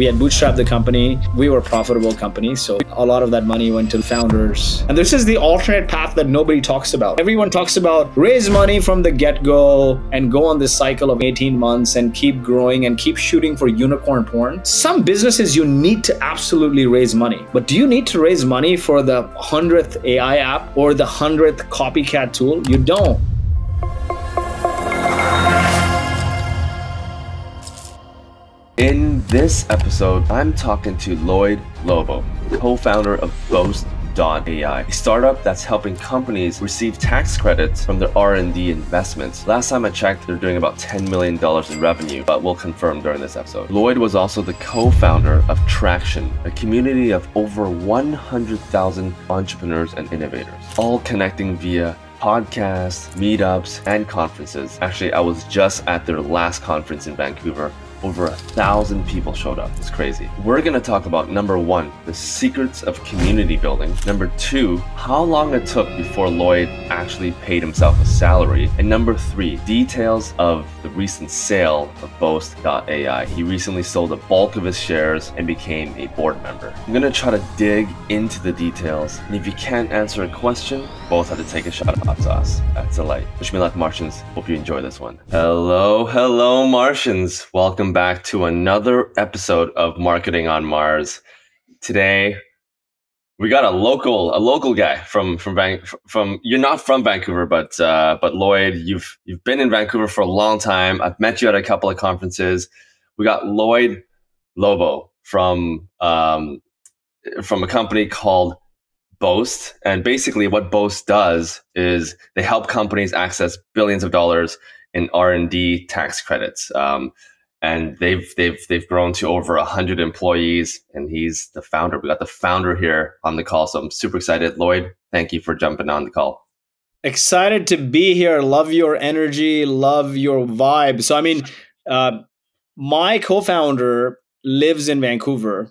We had bootstrapped the company. We were a profitable company. So a lot of that money went to the founders. And this is the alternate path that nobody talks about. Everyone talks about raise money from the get-go and go on this cycle of 18 months and keep growing and keep shooting for unicorn porn. Some businesses, you need to absolutely raise money. But do you need to raise money for the 100th AI app or the 100th copycat tool? You don't. In this episode, I'm talking to Lloyed Lobo, co-founder of Boast.ai, a startup that's helping companies receive tax credits from their R&D investments. Last time I checked, they're doing about $10 million in revenue, but we'll confirm during this episode. Lloyd was also the co-founder of Traction, a community of over 100,000 entrepreneurs and innovators, all connecting via podcasts, meetups, and conferences. Actually, I was just at their last conference in Vancouver. Over 1,000 people showed up. It's crazy. We're gonna talk about number one, the secrets of community building. Number two, how long it took before Lloyd actually paid himself a salary. And number three, details of the recent sale of Boast.ai. He recently sold a bulk of his shares and became a board member. I'm gonna try to dig into the details. And if you can't answer a question, both have to take a shot of hot sauce. That's a light. Wish me luck, Martians. Hope you enjoy this one. Hello, Martians. Welcome back to another episode of Marketing on Mars. Today, we got a local guy from you're not from Vancouver, but Lloyd, you've been in Vancouver for a long time. I've met you at a couple of conferences. We got Lloyed Lobo from a company called Boast, and basically what Boast does is they help companies access billions of dollars in R&D tax credits. And they've grown to over 100 employees, and he's the founder. We got the founder here on the call, so I'm super excited. Lloyd, thank you for jumping on the call. Excited to be here. Love your energy. Love your vibe. So, I mean, my co-founder lives in Vancouver,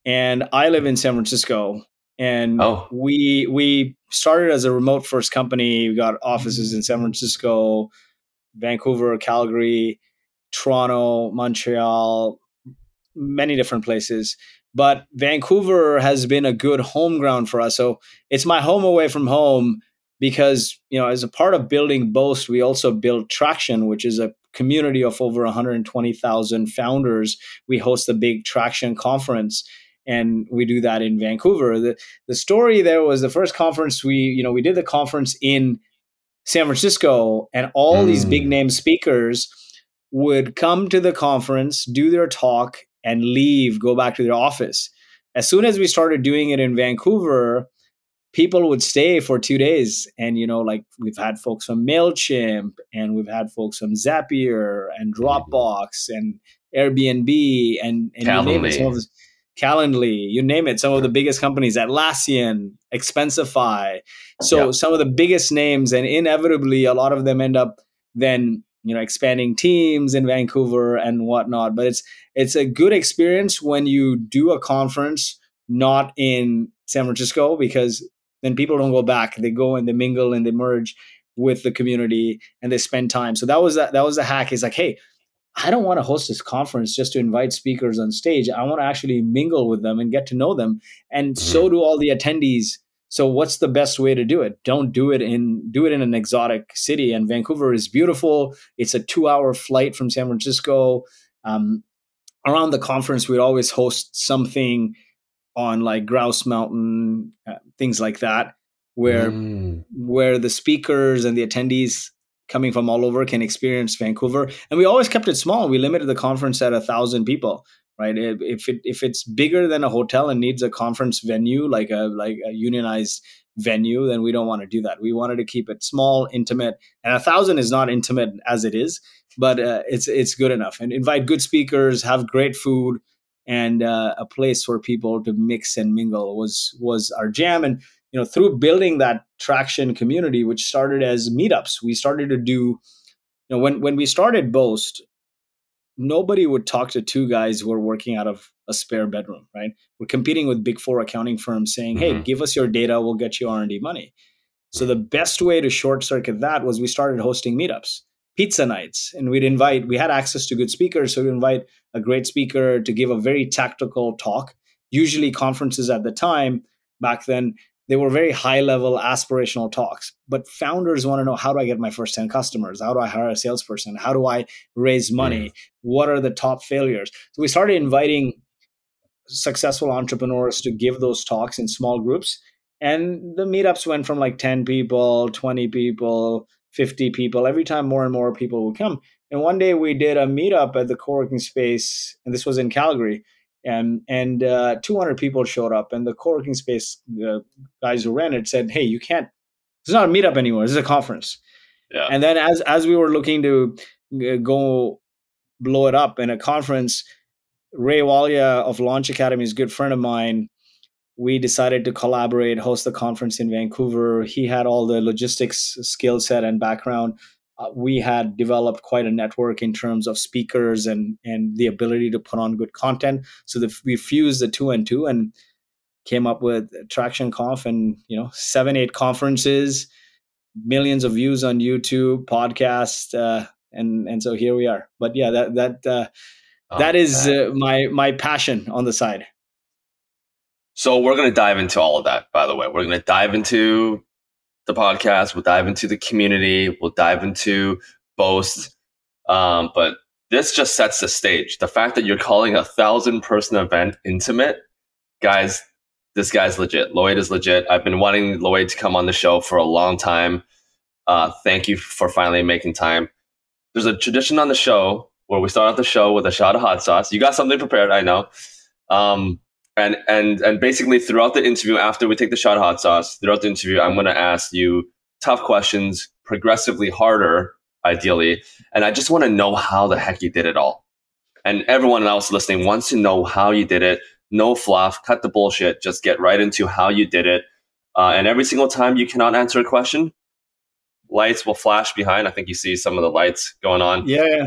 and I live in San Francisco. And we started as a remote first company. We got offices in San Francisco, Vancouver, Calgary, Toronto, Montreal, many different places. But Vancouver has been a good home ground for us. So it's my home away from home because, you know, as a part of building Boast, we also built Traction, which is a community of over 120,000 founders. We host the big Traction conference, and we do that in Vancouver. The story there was the first conference we did the conference in San Francisco, and all these big name speakers would come to the conference, do their talk, and leave, go back to their office. As soon as we started doing it in Vancouver, people would stay for 2 days. And, you know, like we've had folks from MailChimp, and we've had folks from Zapier and Dropbox and Airbnb and you name it, some of the, Calendly, you name it, some of the biggest companies, Atlassian, Expensify. So some of the biggest names, and inevitably a lot of them end up then, you know, expanding teams in Vancouver and whatnot. But it's a good experience when you do a conference not in San Francisco, because then people don't go back. They go and they mingle and they merge with the community and they spend time. So that was the hack. It's like, hey, I don't want to host this conference just to invite speakers on stage. I want to actually mingle with them and get to know them. And so do all the attendees. So what's the best way to do it? Don't do it in an exotic city. And Vancouver is beautiful. It's a 2-hour flight from San Francisco. Around the conference, we'd always host something on like Grouse Mountain, things like that, where the speakers and the attendees coming from all over can experience Vancouver. And we always kept it small. We limited the conference at 1,000 people. Right? If it's bigger than a hotel and needs a conference venue, like a unionized venue, then we don't want to do that. We wanted to keep it small, intimate, and 1,000 is not intimate as it is, but it's good enough. And invite good speakers, have great food, and a place for people to mix and mingle was our jam. And you know, through building that Traction community, which started as meetups, we started to do. You know, when we started Boast, nobody would talk to two guys who are working out of a spare bedroom, right? We're competing with big four accounting firms saying, hey, give us your data, we'll get you R&D money. So the best way to short circuit that was we started hosting meetups. pizza nights, and we had access to good speakers, so we'd invite a great speaker to give a very tactical talk. Usually conferences at the time back then, they were very high level aspirational talks, but founders want to know, how do I get my first 10 customers? How do I hire a salesperson? How do I raise money? What are the top failures? So we started inviting successful entrepreneurs to give those talks in small groups. And the meetups went from like 10 people, 20 people, 50 people. Every time more and more people would come. And one day we did a meetup at the co-working space, and this was in Calgary. And 200 people showed up, and the co-working space guys who ran it said, "Hey, you can't. It's not a meetup anymore. This is a conference." Yeah. And then as we were looking to go blow it up in a conference, Ray Walia of Launch Academy is a good friend of mine. We decided to collaborate, host the conference in Vancouver. He had all the logistics skill set and background. We had developed quite a network in terms of speakers and the ability to put on good content. So we fused the two and two and came up with Traction Conf, and 7-8 conferences, millions of views on YouTube, podcast, and so here we are. But yeah, that is my passion on the side. So we're going to dive into all of that, by the way. We're going to dive into the podcast. We'll dive into the community. We'll dive into Boast. But this just sets the stage. The fact that you're calling a 1,000-person event intimate, guys, this guy's legit. Lloyd is legit. I've been wanting Lloyd to come on the show for a long time. Thank you for finally making time. There's a tradition on the show where we start out the show with a shot of hot sauce. You got something prepared, I know. And basically throughout the interview, after we take the shot of hot sauce, throughout the interview, I'm going to ask you tough questions, progressively harder, ideally. And I just want to know how the heck you did it all. And everyone else listening wants to know how you did it. No fluff, cut the bullshit, just get right into how you did it. And every single time you cannot answer a question, lights will flash behind. I think you see some of the lights going on. Yeah.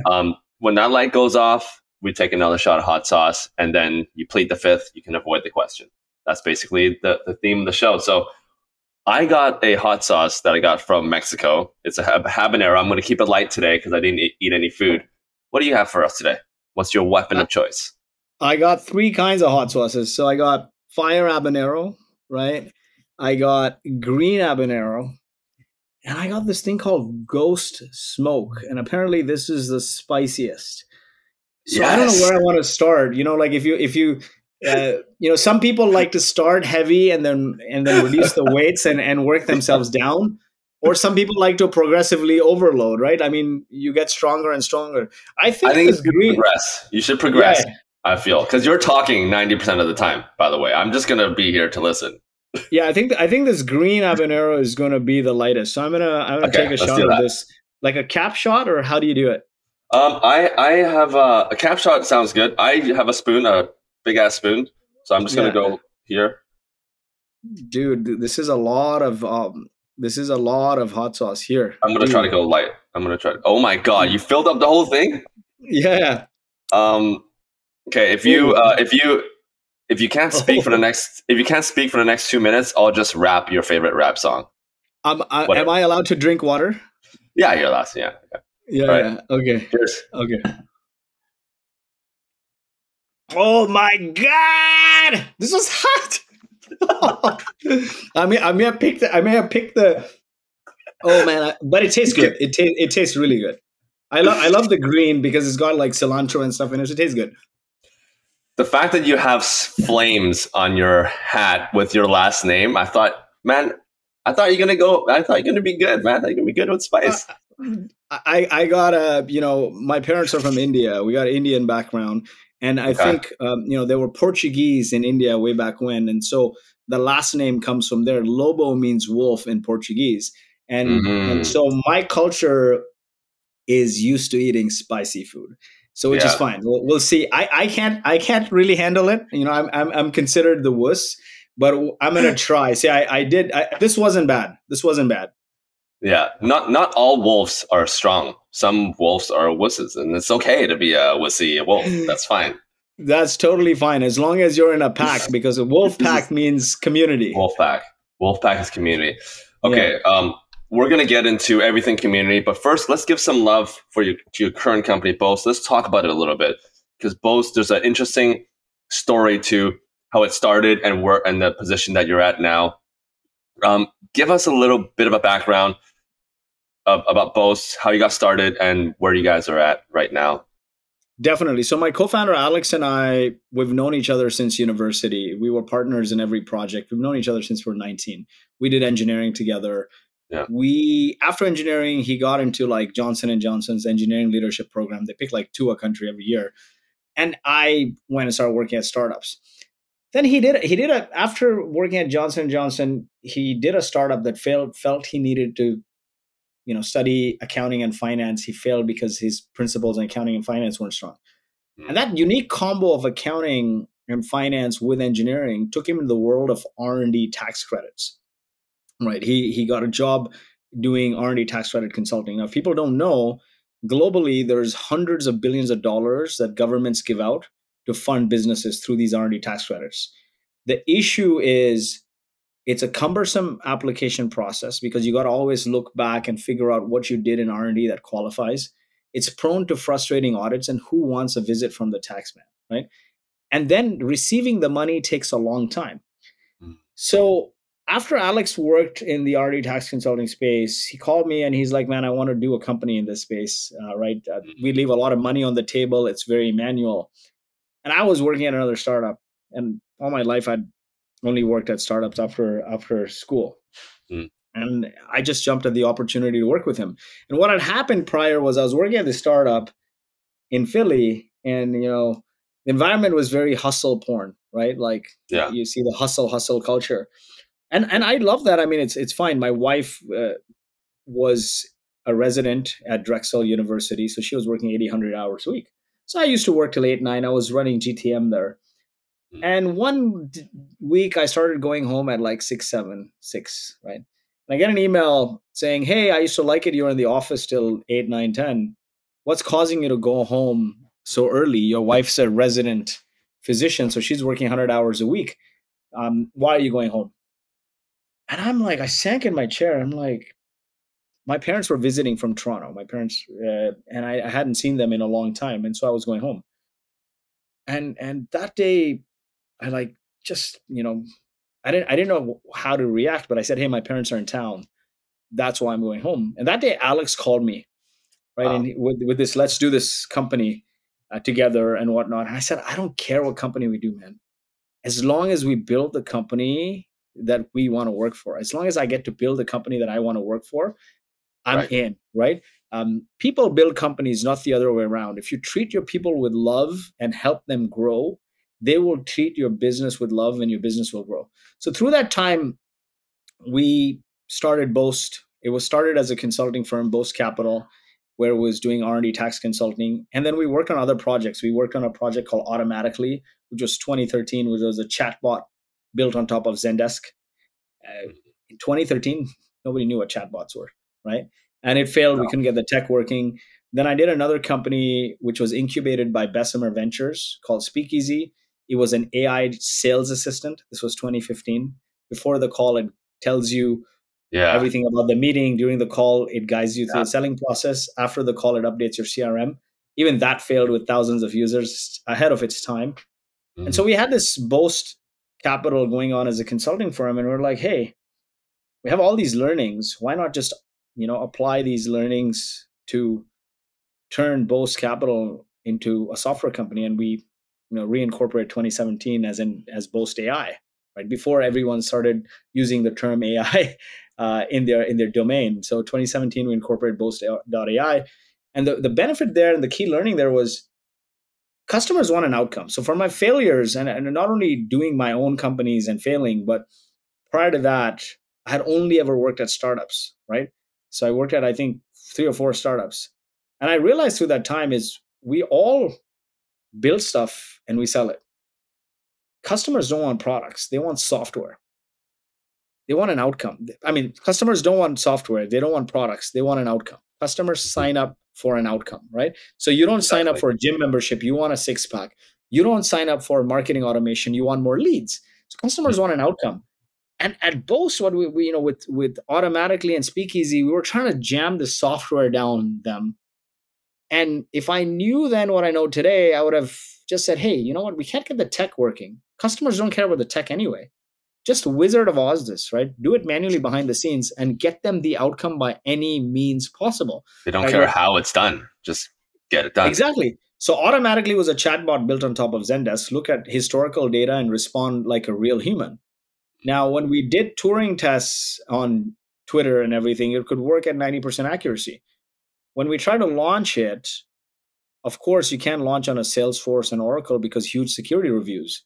When that light goes off, we take another shot of hot sauce, and then you plead the fifth. You can avoid the question. That's basically the theme of the show. So I got a hot sauce that I got from Mexico. It's a habanero. I'm going to keep it light today because I didn't eat any food. What do you have for us today? What's your weapon of choice? I got 3 kinds of hot sauces. So I got fire habanero, right? I got green habanero, and I got this thing called ghost smoke. And apparently this is the spiciest. So yes. I don't know where I want to start. Like if you some people like to start heavy and then reduce the weights and work themselves down, or some people like to progressively overload. Right? I mean, you get stronger and stronger. I think it's green. Progress. You should progress. Yeah. I feel, because you're talking 90% of the time. By the way, I'm just gonna be here to listen. Yeah, I think this green habanero is gonna be the lightest. So I'm gonna take a shot of this, like a cap shot, or how do you do it? I have a cap shot. Sounds good. I have a spoon, a big ass spoon. So I'm just gonna go here. Dude, this is a lot of hot sauce here. I'm gonna try to go light. Oh my god, you filled up the whole thing? Yeah. Okay. If you can't speak for the next 2 minutes, I'll just rap your favorite rap song. Am I allowed to drink water? Yeah, you're allowed. Yeah. Yeah. Right. Yeah. Okay. Cheers. Okay. Oh my god! This was hot. I may have picked the. Oh man! But it tastes good. It tastes really good. I love the green because it's got like cilantro and stuff in it. So it tastes good. The fact that you have flames on your hat with your last name, I thought you're gonna be good, man. I thought you're gonna be good with spice. I got my parents are from India. We got Indian background, and I think they were Portuguese in India way back when, and so the last name comes from there. Lobo means wolf in Portuguese, and so my culture is used to eating spicy food, so which is fine. We'll see. I can't really handle it. I'm considered the wuss, but I'm gonna try. See, I did. This wasn't bad. Yeah, not all wolves are strong. Some wolves are wusses, and it's okay to be a wussy wolf. That's fine. That's totally fine as long as you're in a pack, because a wolf pack means community. Wolf pack is community. Okay, we're going to get into everything community, but first, let's give some love for to your current company, Boast. Let's talk about it a little bit because Boast, there's an interesting story to how it started and where and the position that you're at now. Give us a little bit of a background about Boast, how you got started, and where you guys are at right now. Definitely. So my co-founder Alex and I, we've known each other since university. We were partners in every project. We've known each other since we were 19. We did engineering together. Yeah. We after engineering, he got into like Johnson and Johnson's engineering leadership program. They pick like two a country every year, and I went and started working at startups. Then after working at Johnson and Johnson, he did a startup that felt he needed to study accounting and finance. He failed because his principles in accounting and finance weren't strong. And that unique combo of accounting and finance with engineering took him into the world of R&D tax credits. Right. He got a job doing R&D tax credit consulting. Now, if people don't know, globally, there's hundreds of billions of dollars that governments give out to fund businesses through these R&D tax credits. The issue is it's a cumbersome application process because you got to always look back and figure out what you did in R&D that qualifies. It's prone to frustrating audits, and who wants a visit from the taxman, right? And then receiving the money takes a long time. So after Alex worked in the R&D tax consulting space, he called me and he's like, man, I want to do a company in this space, right? We leave a lot of money on the table. It's very manual. And I was working at another startup, and all my life I'd only worked at startups after school. And I just jumped at the opportunity to work with him. And what had happened prior was I was working at the startup in Philly, and the environment was very hustle porn, right? Like you see the hustle culture. And I love that. I mean, it's fine. My wife was a resident at Drexel University, so she was working 80, 100 hours a week. So I used to work till 8, 9. I was running GTM there. And one week I started going home at like 6, 7, 6, right? And I get an email saying, hey, I used to like it. You were in the office till 8, 9, 10. What's causing you to go home so early? Your wife's a resident physician, so she's working 100 hours a week. Why are you going home? And I'm like, I sank in my chair. I'm like, my parents were visiting from Toronto. My parents, and I hadn't seen them in a long time. And so I was going home. And that day, I like just, I didn't know how to react, but I said, hey, my parents are in town. That's why I'm going home. And that day, Alex called me, right? Wow. And with this, let's do this company together and whatnot. And I said, I don't care what company we do, man. As long as we build the company that we want to work for, as long as I get to build the company that I want to work for, I'm in, right? People build companies, not the other way around. If you treat your people with love and help them grow, they will treat your business with love and your business will grow. So through that time, we started Boast. It was started as a consulting firm, Boast Capital, where it was doing R&D tax consulting. And then we worked on other projects. We worked on a project called Automatically, which was 2013, which was a chatbot built on top of Zendesk. In 2013, nobody knew what chatbots were, right? And it failed. No. We couldn't get the tech working. Then I did another company, which was incubated by Bessemer Ventures called Speakeasy. It was an AI sales assistant. This was 2015. Before the call, it tells you everything about the meeting. During the call, it guides you through the selling process. After the call, it updates your CRM. Even that failed with thousands of users ahead of its time. And so we had this Boast Capital going on as a consulting firm. And we're like, hey, we have all these learnings. Why not just, apply these learnings to turn Boast Capital into a software company? And we reincorporate 2017 as Boast AI, right? Before everyone started using the term AI in their domain. So 2017, we incorporated Boast.ai. And the benefit there and the key learning there was customers want an outcome. So for my failures, and not only doing my own companies and failing, but prior to that, I had only ever worked at startups, right? So I worked at, I think, 3 or 4 startups. And I realized through that time is we all build stuff and we sell it. Customers don't want products. They want software. They want an outcome. I mean, customers don't want software. They don't want products. They want an outcome. Customers sign up for an outcome, right? So you don't sign up for a gym membership. You want a 6-pack. You don't sign up for marketing automation. You want more leads. So customers want an outcome. And at Boast, what we with automatically and Speakeasy, we were trying to jam the software down them. And if I knew then what I know today, I would have just said, hey, you know what? We can't get the tech working. Customers don't care about the tech anyway. Just Wizard of Oz this, right? Do it manually behind the scenes and get them the outcome by any means possible, They don't right? care Like, how it's done. Just get it done. exactly. So automatically was a chatbot built on top of Zendesk, look at historical data and respond like a real human. Now, when we did Turing tests on Twitter and everything, it could work at 90% accuracy. When we try to launch it, of course, you can't launch on a Salesforce and Oracle because huge security reviews.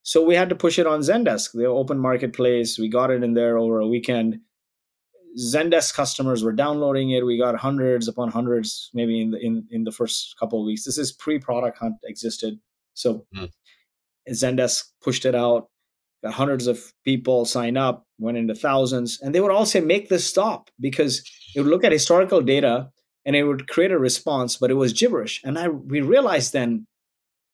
So we had to push it on Zendesk, the open marketplace. We got it in there over a weekend. Zendesk customers were downloading it. We got hundreds upon hundreds, maybe in the first couple of weeks. This is pre-product hunt existed. So Mm. Zendesk pushed it out, got hundreds of people sign up, went into thousands, and they would all say, make this stop, because it would look at historical data and it would create a response, but it was gibberish. And we realized then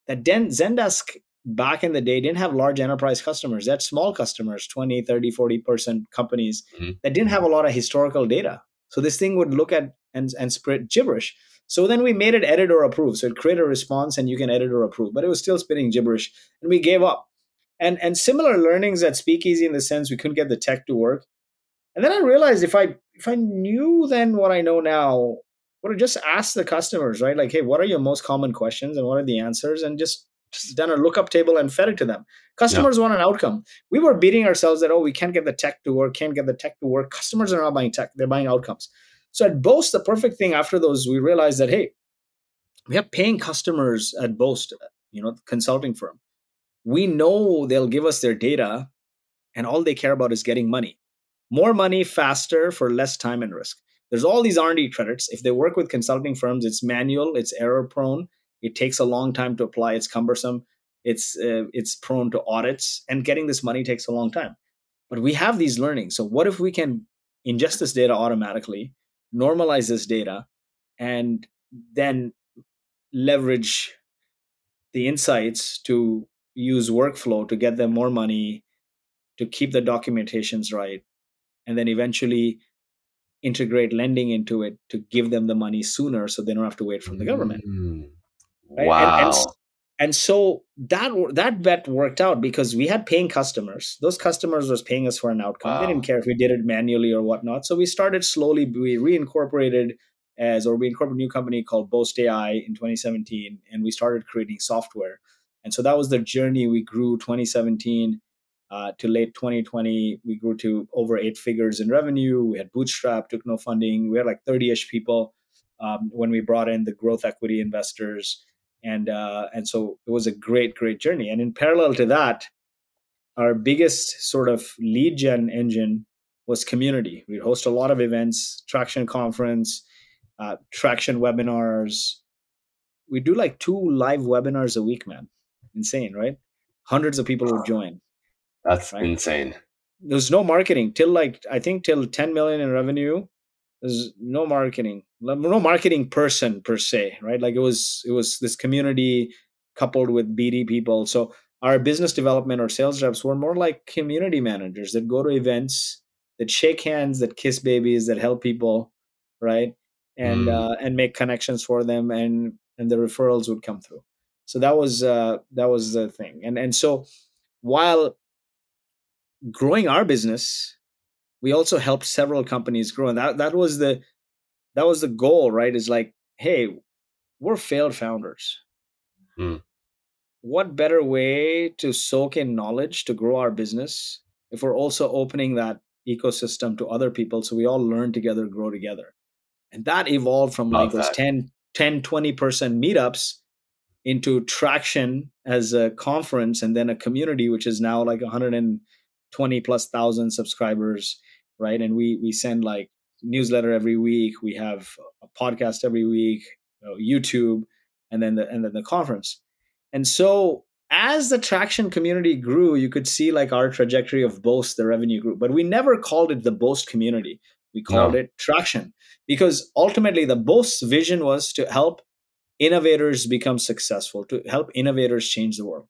that Zendesk back in the day didn't have large enterprise customers. They had small customers, 20, 30, 40% companies Mhm. that didn't have a lot of historical data. So this thing would look at and spread gibberish. So then we made it edit or approve. So it created a response and you can edit or approve, but it was still spitting gibberish. And we gave up. And similar learnings at Speakeasy in the sense we couldn't get the tech to work. And then I realized if I knew then what I know now, would have just asked the customers, right? Like, hey, what are your most common questions and what are the answers? And just done a lookup table and fed it to them. Yeah. Customers want an outcome. We were beating ourselves that, oh, we can't get the tech to work, can't get the tech to work. Customers are not buying tech, they're buying outcomes. So at Boast, the perfect thing after those, we realized that, hey, we have paying customers at Boast, consulting firm. We know they'll give us their data and all they care about is getting money. More money faster for less time and risk. There's all these R&D credits. If they work with consulting firms, it's manual, it's error prone, it takes a long time to apply, it's cumbersome, it's prone to audits, and getting this money takes a long time. But we have these learnings. So what if we can ingest this data automatically, normalize this data, and then leverage the insights to use workflow to get them more money, to keep the documentations right, and then eventually integrate lending into it to give them the money sooner so they don't have to wait from the government, Mm. right? and and Wow. and so that bet worked out because we had paying customers. Those customers was paying us for an outcome. They didn't Wow. care if we did it manually or whatnot. So we started slowly. We incorporated a new company called Boast AI in 2017, and we started creating software. And so that was the journey. We grew 2017 to late 2020. We grew to over 8 figures in revenue. We had bootstrap, took no funding. We had like 30-ish people when we brought in the growth equity investors, and so it was a great journey. And in parallel to that, our biggest sort of lead gen engine was community. We host a lot of events, Traction Conference, Traction webinars. We do like 2 live webinars a week, man. Insane, right? Hundreds of people would join, That's right? insane. There's no marketing till like I think till 10 million in revenue. There's no marketing person per se, right? Like it was this community coupled with BD people. So our business development or sales reps were more like community managers that go to events, that shake hands, that kiss babies, that help people, right? Mm. And make connections for them, and the referrals would come through. So that was the thing. And so while growing our business, we also helped several companies grow, and that was the goal, right? Is like, hey, we're failed founders. Mm. What better way to soak in knowledge to grow our business if we're also opening that ecosystem to other people so we all learn together, grow together? And that evolved from like Love those that. 20% meetups into Traction as a conference, and then a community which is now like 120 plus thousand subscribers, right? And we send like newsletter every week. We have a podcast every week, YouTube, and then the conference. And so as the Traction community grew, you could see like our trajectory of Boast, the revenue grew. But we never called it the Boast community. We called No. it Traction because ultimately the Boast's vision was to help innovators become successful, to help innovators change the world.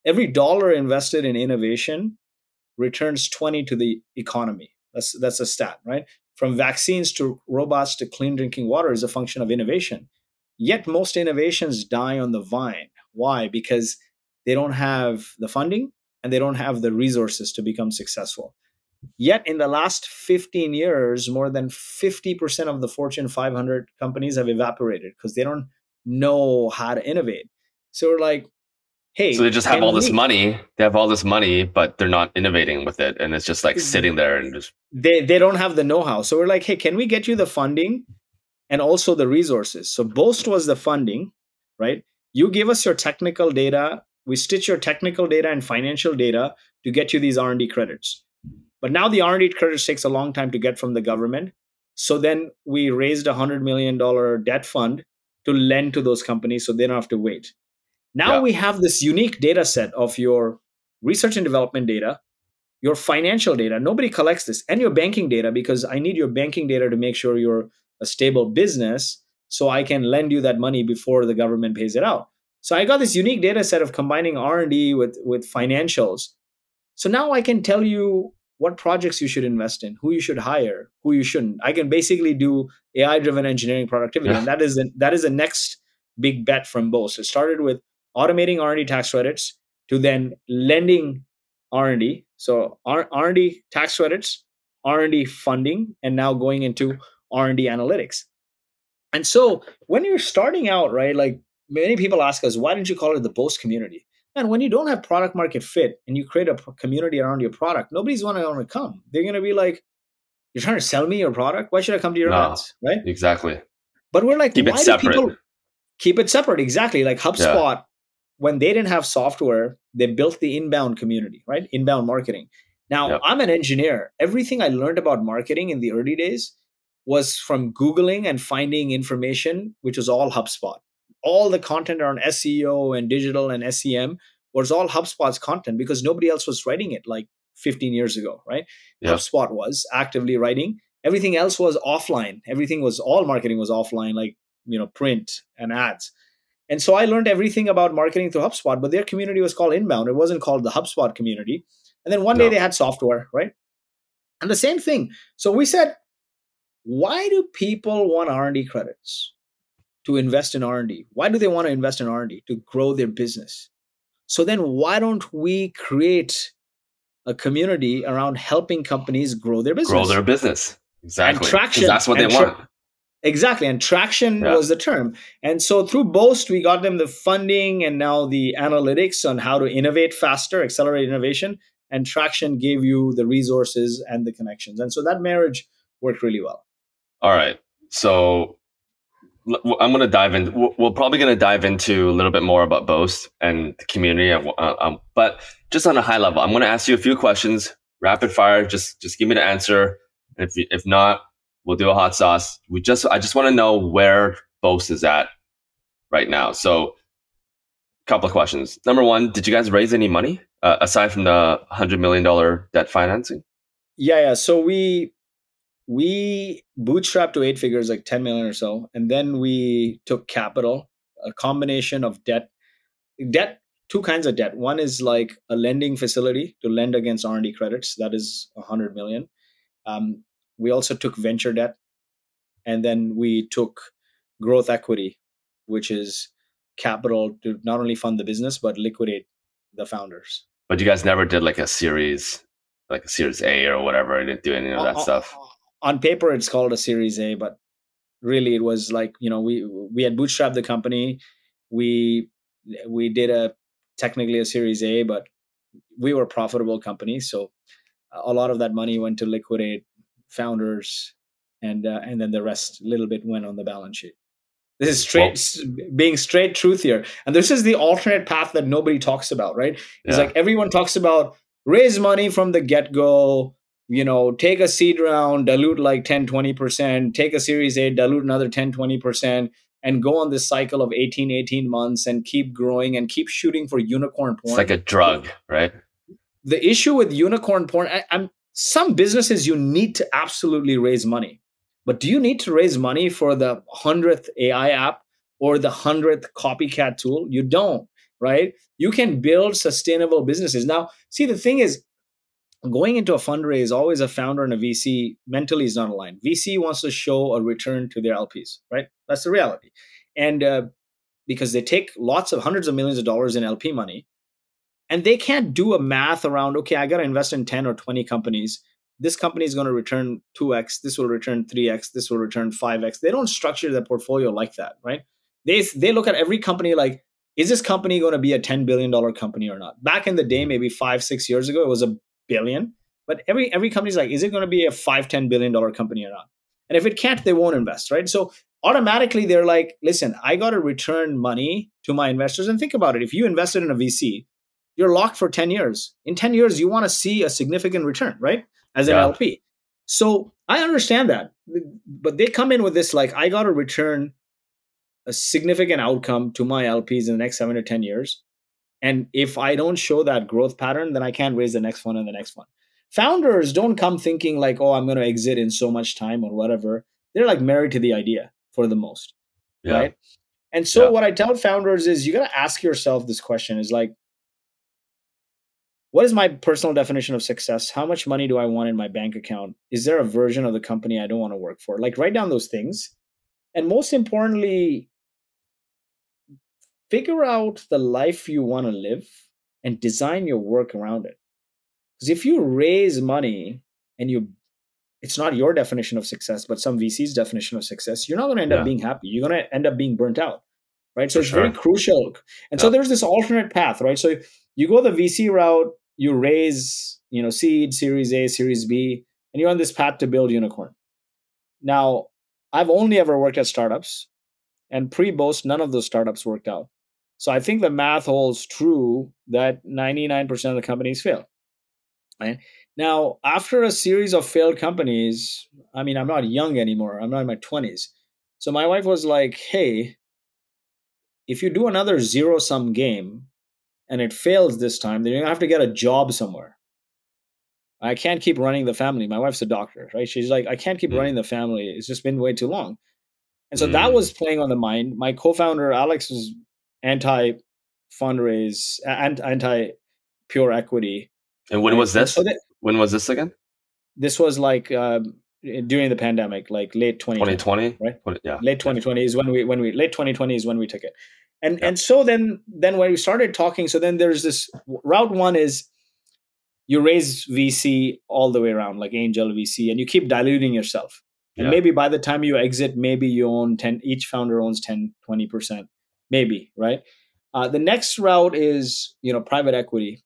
Every dollar invested in innovation returns 20 to the economy. That's a stat, right? From vaccines to robots to clean drinking water is a function of innovation. Yet most innovations die on the vine. Why? Because they don't have the funding and they don't have the resources to become successful. Yet in the last 15 years, more than 50% of the Fortune 500 companies have evaporated because they don't know how to innovate. So we're like, So they hey, just have can all this we? money. They have all this money, but they're not innovating with it, and it's just like sitting there and just They don't have the know-how. So we're like, hey, can we get you the funding and also the resources? So Boast was the funding, right? You give us your technical data, we stitch your technical data and financial data to get you these R&D credits. But now the R&D credits takes a long time to get from the government. So then we raised $100 million debt fund to lend to those companies so they don't have to wait. Now yeah, we have this unique data set of your research and development data, your financial data. Nobody collects this, and your banking data, because I need your banking data to make sure you're a stable business so I can lend you that money before the government pays it out. So I got this unique data set of combining R&D with financials. So now I can tell you what projects you should invest in, who you should hire, who you shouldn't. I can basically do AI driven engineering productivity, yeah. and that is the next big bet from Boast. It started with automating R&D tax credits to then lending R&D. So R&D tax credits, R&D funding, and now going into R&D analytics. And so when you're starting out, right, like many people ask us, why didn't you call it the Boast community? And when you don't have product market fit and you create a community around your product, nobody's going to come. They're going to be like, you're trying to sell me your product? Why should I come to your No, events? Right? exactly. But we're like, Keep it why do separate. people keep it separate? Exactly. Like Yeah, HubSpot, when they didn't have software, they built the inbound community, right? Inbound marketing. Now, yeah, I'm an engineer. Everything I learned about marketing in the early days was from Googling and finding information, which was all HubSpot. All the content around SEO and digital and SEM was all HubSpot's content because nobody else was writing it like 15 years ago, right? yeah. HubSpot was actively writing. Everything else was offline. Everything was all marketing was offline, like print and ads. And so I learned everything about marketing through HubSpot, but their community was called Inbound. It wasn't called the HubSpot community. And then one day No, they had software, right? And the same thing. So we said, why do people want R&D credits to invest in R&D? Why do they want to invest in R&D? To grow their business. So then why don't we create a community around helping companies grow their grow their business? business. And Exactly, because traction that's what they want. exactly. And traction Yeah. was the term. And so through Boast, we got them the funding and now the analytics on how to innovate faster, accelerate innovation. And traction gave you the resources and the connections. And so that marriage worked really well. All right. So I'm going to dive in. We're probably going to dive into a little bit more about Boast and the community. But just on a high level, I'm going to ask you a few questions, rapid fire. Just give me the answer. And if not, we'll do a hot sauce. I just want to know where Boast is at right now. So, a couple of questions. Number one, did you guys raise any money aside from the $100 million debt financing? Yeah. So we bootstrapped to eight figures, like 10 million or so. And then we took capital, a combination of debt, two kinds of debt. One is like a lending facility to lend against R&D credits. That is 100 million. We also took venture debt, and then we took growth equity, which is capital to not only fund the business, but liquidate the founders. But you guys never did like a series A or whatever. I didn't do any of that stuff. On paper, it's called a Series A, but really it was like, we had bootstrapped the company. We did technically a Series A, but we were a profitable company, so a lot of that money went to liquidate founders, and then the rest, a little bit, went on the balance sheet. This is Well, being straight truth here, and this is the alternate path that nobody talks about, right? It's yeah. like everyone talks about raise money from the get-go, take a seed round, dilute like 10-20%, take a Series A, dilute another 10-20%, and go on this cycle of 18 months and keep growing and keep shooting for unicorn It's porn. like a drug, right? The issue with unicorn porn, some businesses, you need to absolutely raise money, but do you need to raise money for the 100th AI app or the 100th copycat tool? You don't, right? You can build sustainable businesses. Now, see, the thing is, going into a fundraise, always a founder and a VC mentally is not aligned. VC wants to show a return to their LPs, right? That's the reality. And because they take lots of hundreds of millions of dollars in LP money, and they can't do a math around, okay, I got to invest in 10 or 20 companies. This company is going to return 2x, this will return 3x, this will return 5x. They don't structure their portfolio like that, right? They look at every company like, is this company going to be a $10 billion company or not? Back in the day, maybe 5-6 years ago, it was a billion. But every company's like, is it going to be a $5-10 billion company or not? And if it can't, they won't invest, right? So automatically they're like, listen, I got to return money to my investors. And think about it. If you invested in a VC, you're locked for 10 years. In 10 years, you want to see a significant return, right? As an Yeah. LP. So I understand that. But they come in with this, like, I got to return a significant outcome to my LPs in the next 7 to 10 years. And if I don't show that growth pattern, then I can't raise the next fund and the next fund. Founders don't come thinking like, oh, I'm going to exit in so much time or whatever. They're like married to the idea for the most, Yeah. right? And so Yeah. what I tell founders is you got to ask yourself this question is like, what is my personal definition of success? How much money do I want in my bank account? Is there a version of the company I don't want to work for? Like, write down those things. And most importantly, figure out the life you want to live and design your work around it. Because if you raise money and it's not your definition of success, but some VC's definition of success, you're not going to end up Yeah. being happy. You're going to end up being burnt out, right? So For it's very sure. crucial. And so Yeah. there's this alternate path, right? So you go the VC route, you raise, seed, Series A, Series B, and you're on this path to build unicorn. Now, I've only ever worked at startups, and pre-Boast, none of those startups worked out. So I think the math holds true that 99% of the companies fail. Right? Now, after a series of failed companies, I mean, I'm not young anymore. I'm not in my 20s. So my wife was like, hey, if you do another zero sum game and it fails this time, then you're going to have to get a job somewhere. I can't keep running the family. My wife's a doctor, right? She's like, I can't keep Mm. running the family. It's just been way too long. And so that Mm. was playing on the mind. My co-founder Alex was anti fundraise, anti pure equity, And when right? was And this? so that When was this again? this was like during the pandemic, like late 2020, 2020? right? Yeah. Late Yeah. 2020 is when we late 2020 is when we took it. And Yeah. and so then when we started talking, so then there's this route one is you raise VC all the way around, like angel VC, and you keep diluting yourself. And Yeah. maybe by the time you exit, maybe you own 10, each founder owns 10-20%, maybe, right? The next route is, private equity.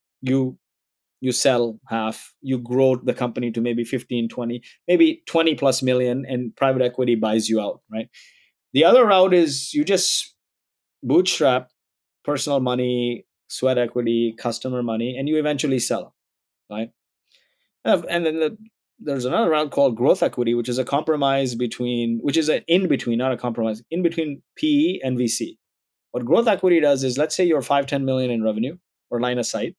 You sell half, you grow the company to maybe 15, 20, maybe 20 plus million, and private equity buys you out, right? The other route is you just bootstrap personal money, sweat equity, customer money, and you eventually sell, right? And then there's another route called growth equity, which is a compromise which is an in between, not a compromise, in between PE and VC. What growth equity does is, let's say you're 5-10 million in revenue or line of sight,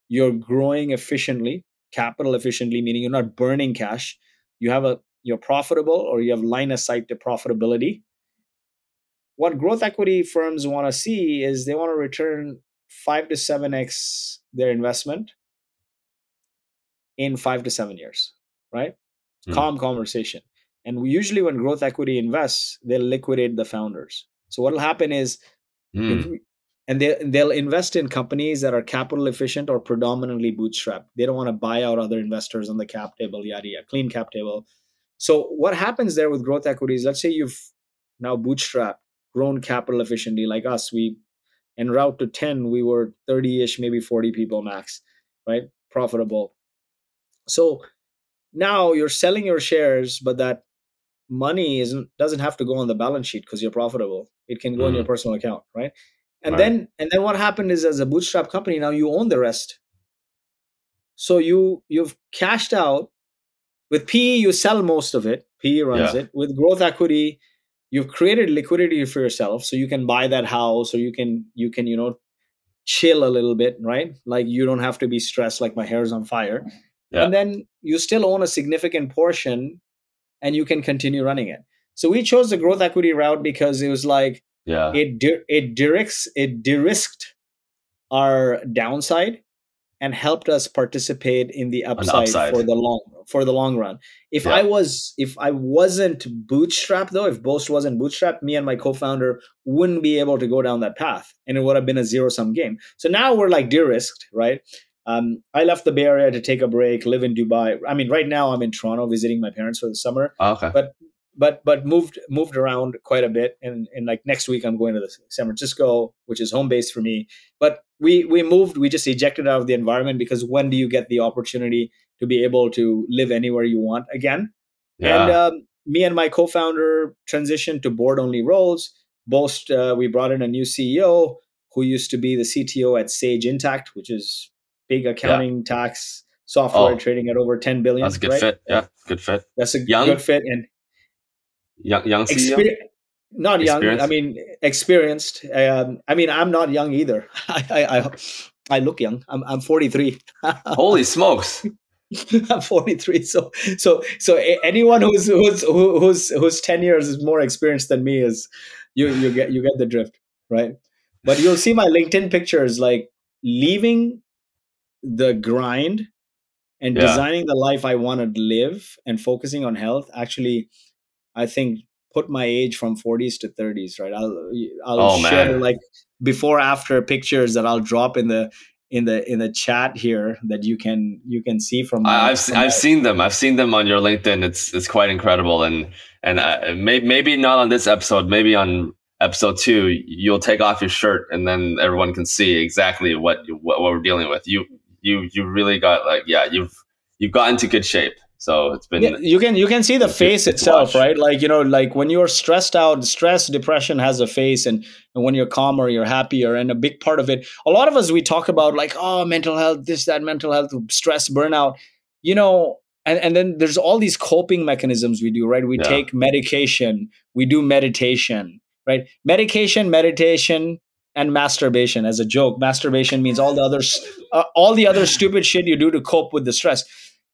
you're growing efficiently, capital efficiently, meaning you're not burning cash. You're profitable, or you have line of sight to profitability. What growth equity firms want to see is they want to return 5 to 7x their investment in 5 to 7 years, right? Mm. Calm conversation. And usually when growth equity invests, they'll liquidate the founders. So what'll happen is, Mm. and they'll invest in companies that are capital efficient or predominantly bootstrapped. They don't want to buy out other investors on the cap table, yada yada, clean cap table. So what happens there with growth equities? Let's say you've now bootstrapped, grown capital efficiently, like us. We en route to 10, we were 30-ish, maybe 40 people max, right? Profitable. So now you're selling your shares, but that money doesn't have to go on the balance sheet because you're profitable. It can go in your Mm. personal account, right? And Right. then what happened is, as a bootstrap company, now you own the rest. So you've cashed out. With PE, you sell most of it. PE runs Yeah. it. With growth equity, you've created liquidity for yourself, so you can buy that house, or you can chill a little bit, right? Like, you don't have to be stressed like my hair is on fire. Yeah. And then you still own a significant portion, and you can continue running it. So we chose the growth equity route because it was like, Yeah. it de-risked our downside, and helped us participate in the On the upside upside. for the long run. Yeah. If I wasn't bootstrapped though, if Boast wasn't bootstrapped, me and my co-founder wouldn't be able to go down that path, and it would have been a zero sum game. So now we're like de-risked, right? I left the Bay Area to take a break, live in Dubai. I mean, right now I'm in Toronto visiting my parents for the summer, Oh, okay. but moved around quite a bit. And like next week I'm going to San Francisco, which is home base for me. But we moved, we just ejected out of the environment, because when do you get the opportunity to be able to live anywhere you want again? And Yeah. me and my co-founder transitioned to board only roles. Boast, we brought in a new CEO who used to be the CTO at Sage Intact, which is big Yeah. accounting tax software Oh, trading at over 10 that's a billion, good right? fit. Yeah. Good fit. That's a Young, good fit. And young CEO, experience, not young, I experience. mean experienced. I mean, I'm not young either. I look young. I'm 43. Holy smokes. I'm 43. So anyone who's 10 years is more experienced than me is, you get the drift, right? But you'll see my LinkedIn pictures, like leaving the grind and Yeah. designing the life I want to live and focusing on health. Actually, I think put my age from 40s to 30s, right? I'll Oh share man. like before after pictures that I'll drop in the chat here, that you can see from my from I've my seen them. I've seen them on your LinkedIn. It's quite incredible. And maybe not on this episode. Maybe on episode 2, you'll take off your shirt, and then everyone can see exactly what we're dealing with. You really got, like, yeah, you've got into good shape. So Yeah, you can see the good, face good to itself, watch. right? Like, like when you're stressed out, stress, depression has a face, and when you're calmer, you're happier. And a big part of it, a lot of us, we talk about like, oh, mental health, this, that, mental health, stress, burnout, and then there's all these coping mechanisms we do, right? We Yeah. take medication, we do meditation, right? Medication, meditation, and masturbation. As a joke, masturbation means all the other stupid shit you do to cope with the stress.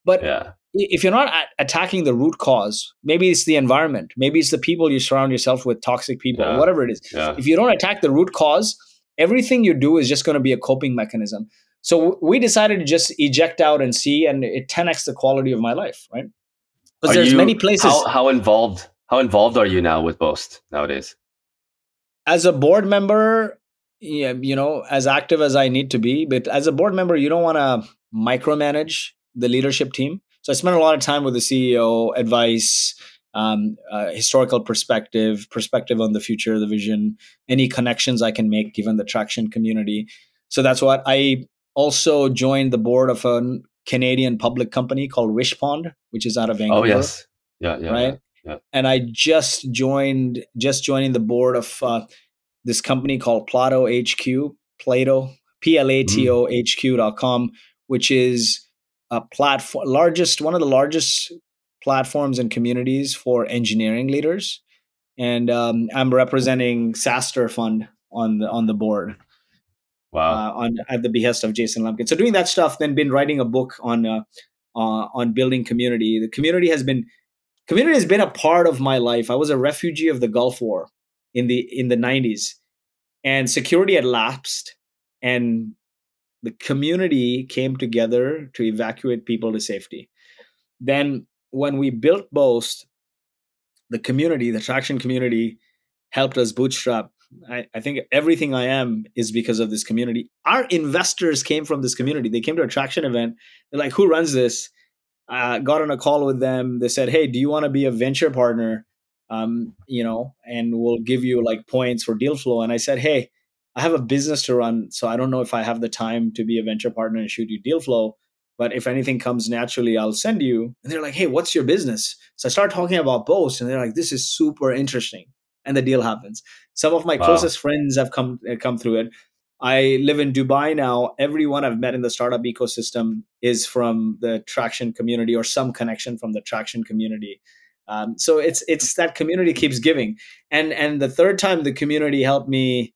But Yeah. if you're not attacking the root cause, maybe it's the environment, maybe it's the people you surround yourself with, toxic people, Yeah. whatever it is. Yeah. If you don't attack the root cause, everything you do is just going to be a coping mechanism. So we decided to just eject out and see, and it 10x the quality of my life, right? Because Are there's many you places. how involved are you now with Boast nowadays? As a board member, yeah, as active as I need to be, but as a board member, you don't want to micromanage the leadership team. So I spend a lot of time with the CEO, advice, historical perspective on the future, the vision, any connections I can make given the traction community. So that's what I also joined the board of a Canadian public company called Wishpond, which is out of Oh Vancouver, yes. Yeah, yeah, yeah. right? Yeah. And I just joining the board of this company called Plato HQ, Plato, Mm. Plato HQ.com, which is a platform, one of the largest platforms and communities for engineering leaders. And I'm representing SaaStr Fund on the board, Wow. on at the behest of Jason Lumpkin. So doing that stuff, then been writing a book on building community. The community has been a part of my life. I was a refugee of the Gulf War in the 90s, and security had lapsed, and the community came together to evacuate people to safety. Then when we built Boast, the traction community, helped us bootstrap. I think everything I am is because of this community. Our investors came from this community. They came to a traction event. They're like, who runs this? Got on a call with them. They said, "Hey, do you want to be a venture partner? And we'll give you like points for deal flow." And I said, "Hey, I have a business to run, so I don't know if I have the time to be a venture partner and shoot you deal flow. But if anything comes naturally, I'll send you." And they're like, "Hey, what's your business?" So I start talking about Boast, and they're like, "This is super interesting." And the deal happens. Some of my Wow. closest friends have come through it. I live in Dubai now. Everyone I've met in the startup ecosystem is from the Traction community or some connection from the Traction community. So it's that community keeps giving, and the third time the community helped me,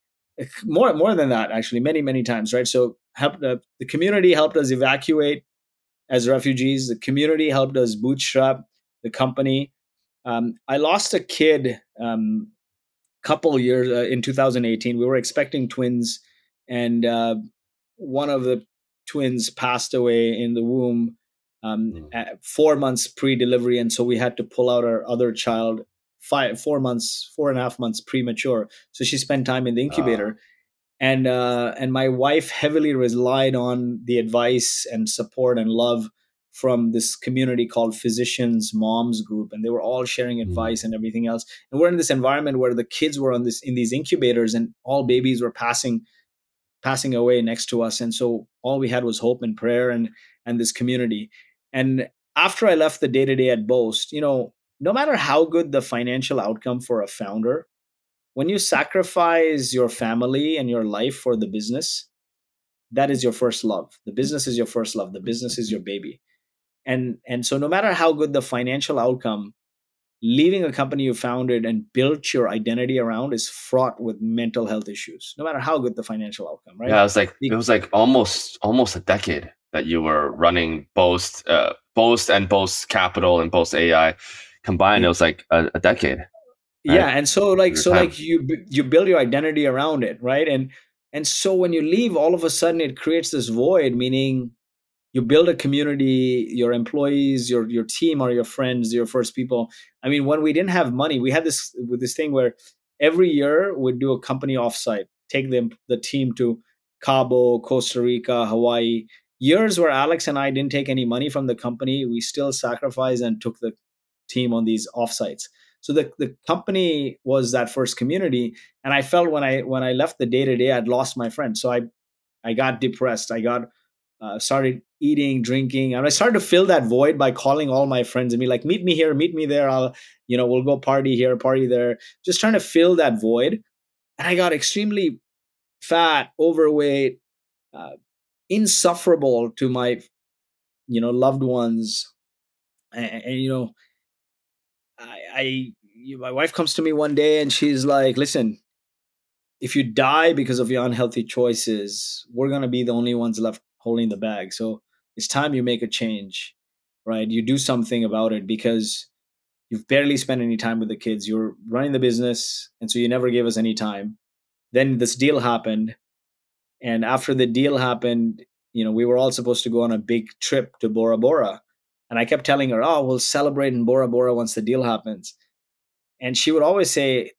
more than that, actually, many times, right? So the community helped us evacuate as refugees. The community helped us bootstrap the company. I lost a kid couple years in 2018. We were expecting twins, and one of the twins passed away in the womb Mm. at 4 months pre-delivery, and so we had to pull out our other child 4 months, 4.5 months premature. So she spent time in the Uh, incubator, and my wife heavily relied on the advice and support and love from this community called Physicians Moms Group, and they were all sharing mm, advice and everything else. And we're in this environment where the kids were on this in these incubators, and all babies were passing away next to us, and so all we had was hope and prayer and this community. And after I left the day to day at Boast, no matter how good the financial outcome for a founder, when you sacrifice your family and your life for the business, that is your first love. The business is your first love. The business is your baby. And so no matter how good the financial outcome, leaving a company you founded and built your identity around is fraught with mental health issues, no matter how good the financial outcome, right? yeah, it was like almost a decade that you were running Boast and Boast Capital and Boast AI combined. It was like a decade, Yeah, right? and so Of like your so like time. you build your identity around it, right? And so when you leave, all of a sudden it creates this void, meaning you build a community, your employees, your team are your friends, your first people. I mean, when we didn't have money, we had this thing where every year we'd do a company offsite, take the team to Cabo, Costa Rica, Hawaii. Years where Alex and I didn't take any money from the company, we still sacrificed and took the team on these offsites. So the company was that first community, and I felt when I left the day to day, I'd lost my friend. So I got depressed. I got started eating, drinking, and I started to fill that void by calling all my friends and be like, "Meet me here, meet me there. We'll go party here, party there." Just trying to fill that void, and I got extremely fat, overweight, uh, insufferable to my loved ones, and my wife comes to me one day and she's like, "Listen, if you die because of your unhealthy choices, we're going to be the only ones left holding the bag. So it's time you make a change, right? You do something about it because you've barely spent any time with the kids. You're running the business. And so you never gave us any time. Then this deal happened. And after the deal happened, we were all supposed to go on a big trip to Bora Bora. And I kept telling her, oh, we'll celebrate in Bora Bora once the deal happens. And she would always say,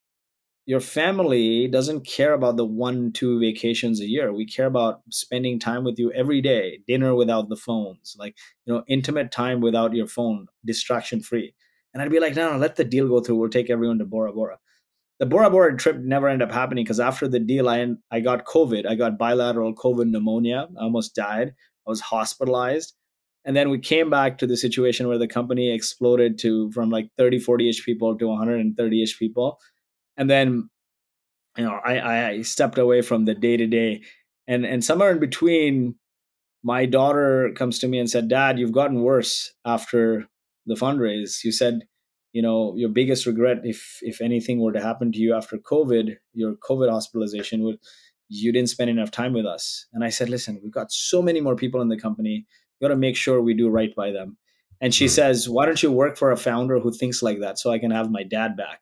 your family doesn't care about the 1 2 vacations a year. We care about spending time with you every day, dinner without the phones, like intimate time without your phone, distraction free. And I'd be like, no, let the deal go through, we'll take everyone to Bora Bora. The Bora Bora trip never ended up happening because after the deal, I got COVID. I got bilateral COVID pneumonia. I almost died. I was hospitalized. And then we came back to the situation where the company exploded to from like 30 40 ish people to 130 ish people. And then I stepped away from the day to day, and somewhere in between, my daughter comes to me and said, "Dad, you've gotten worse after the fundraise. You said, your biggest regret, if anything were to happen to you after COVID, your COVID hospitalization would you didn't spend enough time with us." And I said, "Listen, we've got so many more people in the company. We got to make sure we do right by them." And she Mm. says, "Why don't you work for a founder who thinks like that, so I can have my dad back?"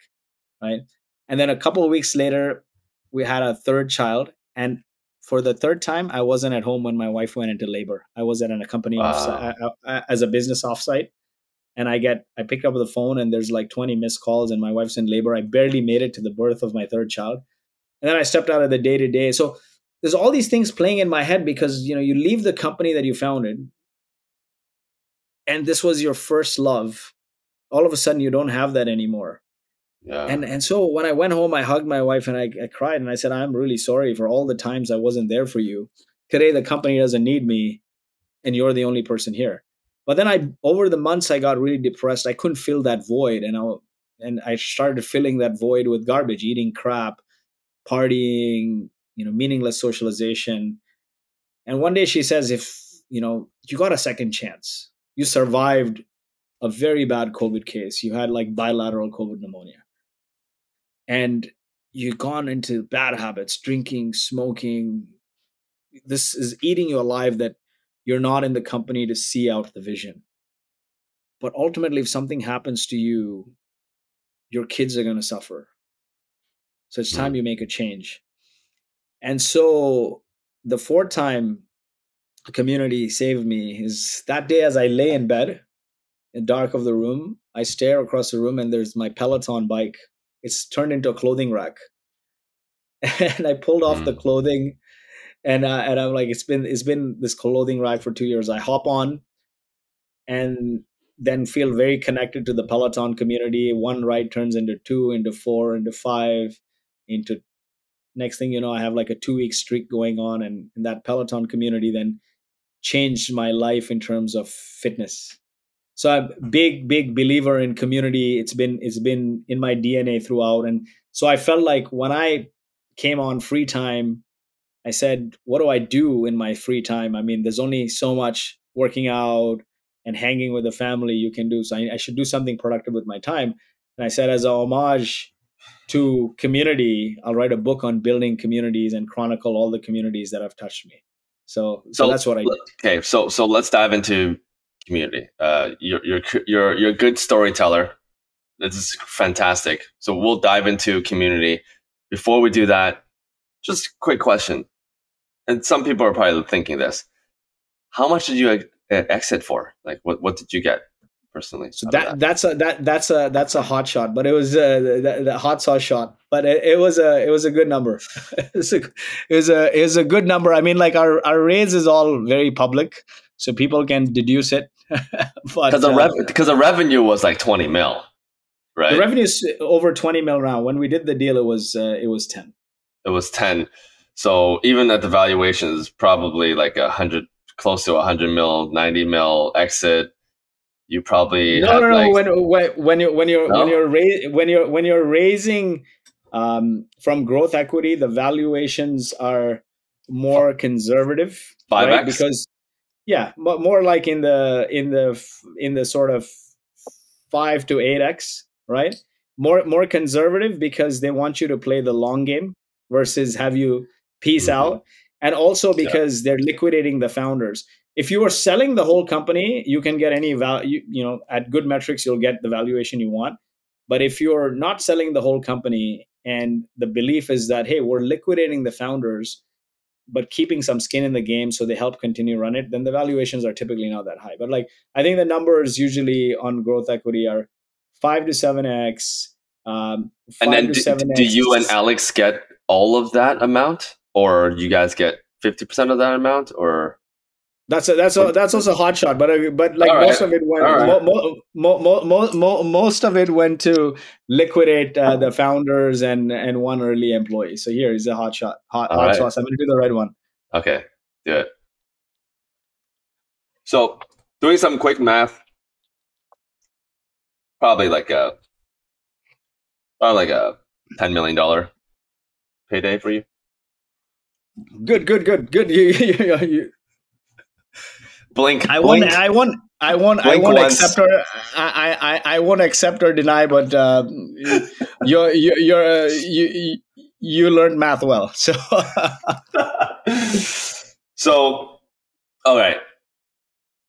Right. And then a couple of weeks later, we had a third child. And for the third time, I wasn't at home when my wife went into labor. I was at a company offsite Wow. as a business offsite. And I picked up the phone and there's like 20 missed calls and my wife's in labor. I barely made it to the birth of my third child. And then I stepped out of the day to day. So there's all these things playing in my head because, you leave the company that you founded and this was your first love. All of a sudden you don't have that anymore. Yeah. And so when I went home, I hugged my wife and I cried and I said, "I'm really sorry for all the times I wasn't there for you. Today the company doesn't need me and you're the only person here." But then over the months I got really depressed. I couldn't fill that void, and I started filling that void with garbage, eating crap, partying, meaningless socialization. And one day she says, "If, you got a second chance. You survived a very bad COVID case. You had like bilateral COVID pneumonia. And you've gone into bad habits, drinking, smoking. This is eating you alive that you're not in the company to see out the vision. But ultimately, if something happens to you, your kids are going to suffer. So it's time Mm. you make a change." And so the fourth time, community saved me is that day as I lay in bed in the dark of the room, I stare across the room and there's my Peloton bike. It's turned into a clothing rack. And I pulled off the Mm. clothing and I'm like, it's been this clothing rack for 2 years. I hop on and then feel very connected to the Peloton community. One ride turns into two, into four, into five, into next thing you know, I have like a 2 week streak going on, and that Peloton community then changed my life in terms of fitness. So I'm a big believer in community. It's been in my DNA throughout, and so I felt like when I came on free time, I said, what do I do in my free time? I mean, there's only so much working out and hanging with the family you can do. So I should do something productive with my time. And I said, as a homage to community, I'll write a book on building communities and chronicle all the communities that have touched me. So So that's what I did. okay, so let's dive into community. You're a good storyteller. This is fantastic. So we'll dive into community. Before we do that, just a quick question. And some people are probably thinking this. How much did you exit for? Like, what did you get personally? So out of that's a hot shot, but it was the hot sauce shot. But it was a good number. It was a good number. I mean, like our raise is all very public, so people can deduce it. But because the revenue was like 20 mil, right? the revenue is over 20 mil now. When we did the deal, it was 10. It was 10. So even at the valuations, probably like 100, close to 100 mil, 90 mil exit. You probably No, had no, no. like When you're raising from growth equity, the valuations are more conservative, right? 5x. Because yeah, more like in the sort of 5 to 8x, right? More conservative because they want you to play the long game versus have you peace Mhm. out, and also Yeah. because they're liquidating the founders. If you are selling the whole company, you can get any value. At good metrics, you'll get the valuation you want. But if you're not selling the whole company, and the belief is that hey, we're liquidating the founders, but keeping some skin in the game so they help continue run it, then the valuations are typically not that high. But like I think the numbers usually on growth equity are 5 to 7x, And five then to do, seven do x. you and Alex get all of that amount, or you guys get 50% of that amount, or That's also a hot shot, but like all right, most of it went all right. most of it went to liquidate the founders and one early employee. So here is a hot shot, All hot right. sauce. I'm gonna do the red one. Okay, do it. So doing some quick math, probably like a $10 million payday for you. Good. You, Blink, I won't. blink, I blink won't once. accept or I won't accept or deny. But you learned math well. So So, all right.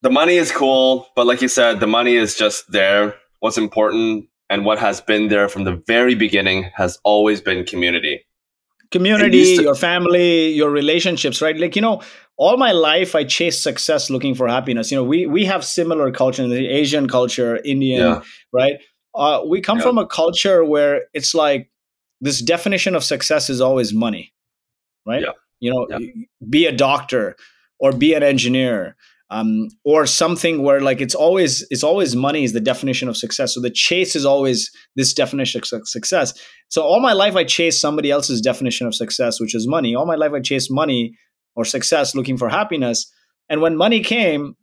The money is cool, but like you said, the money is just there. What's important and what has been there from the very beginning has always been community. community, your family, your relationships, right? Like all my life I chased success looking for happiness. We have similar culture in the Asian culture, Indian, Yeah, right? We come yeah, from a culture where it's like this definition of success is always money, right? yeah, yeah. Be a doctor or be an engineer, or something where like it's always money is the definition of success. So the chase is always this definition of success. So all my life I chased somebody else's definition of success, which is money. All my life I chased money or success looking for happiness. And when money came,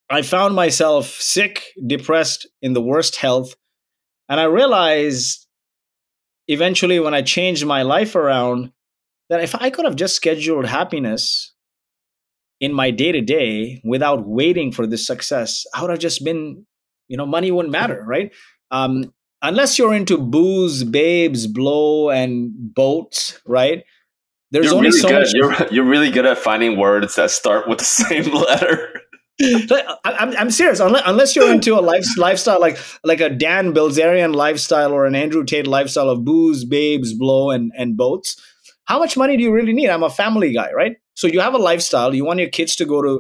I found myself sick, depressed, in the worst health. And I realized eventually when I changed my life around that if I could have just scheduled happiness in my day to day without waiting for this success, I would have just been, money wouldn't matter, right? Unless you're into booze, babes, blow, and boats, right? There's You're only really so good. much. You're really good at finding words that start with the same letter. I'm serious. Unless you're into a lifestyle like a Dan Bilzerian lifestyle or an Andrew Tate lifestyle of booze, babes, blow, and boats, how much money do you really need? I'm a family guy, right? So you have a lifestyle. You want your kids to go to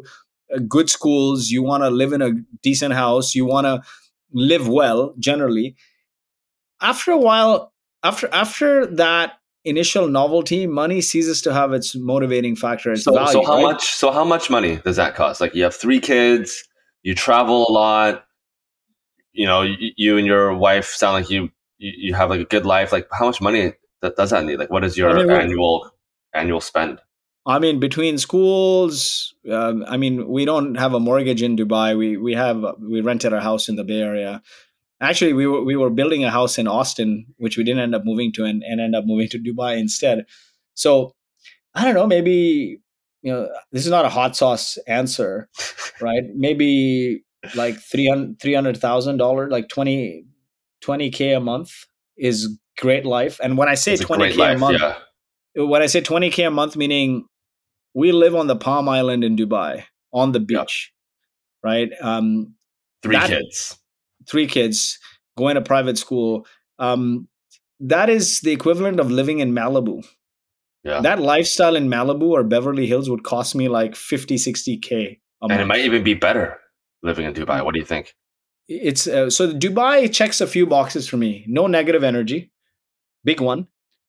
good schools. You want to live in a decent house. You want to live well generally. After a while, after that initial novelty, money ceases to have its motivating factor, its So value, how right? much? So how much money does that cost? Like you have three kids, you travel a lot. You know, you and your wife sound like you have like a good life. Like how much money that does that need? Like what is I mean, your annual spend? between schools, we don't have a mortgage in Dubai. We rented a house in the Bay Area. Actually, we were building a house in Austin, which we didn't end up moving to, and end up moving to Dubai instead. So I don't know. Maybe this is not a hot sauce answer, right? Maybe like $300,000, like 20K a month is great life. And when I say It's a great 20K a life. month, Yeah, when I say 20K a month, meaning we live on the Palm Island in Dubai on the yeah. beach, right? Three That kids. three kids going to private school. Um, that is the equivalent of living in Malibu. Yeah, That lifestyle in Malibu or Beverly Hills would cost me like 50, 60K a and it might month. even be better living in Dubai. What do you think? It's so Dubai checks a few boxes for me. No negative energy, big one.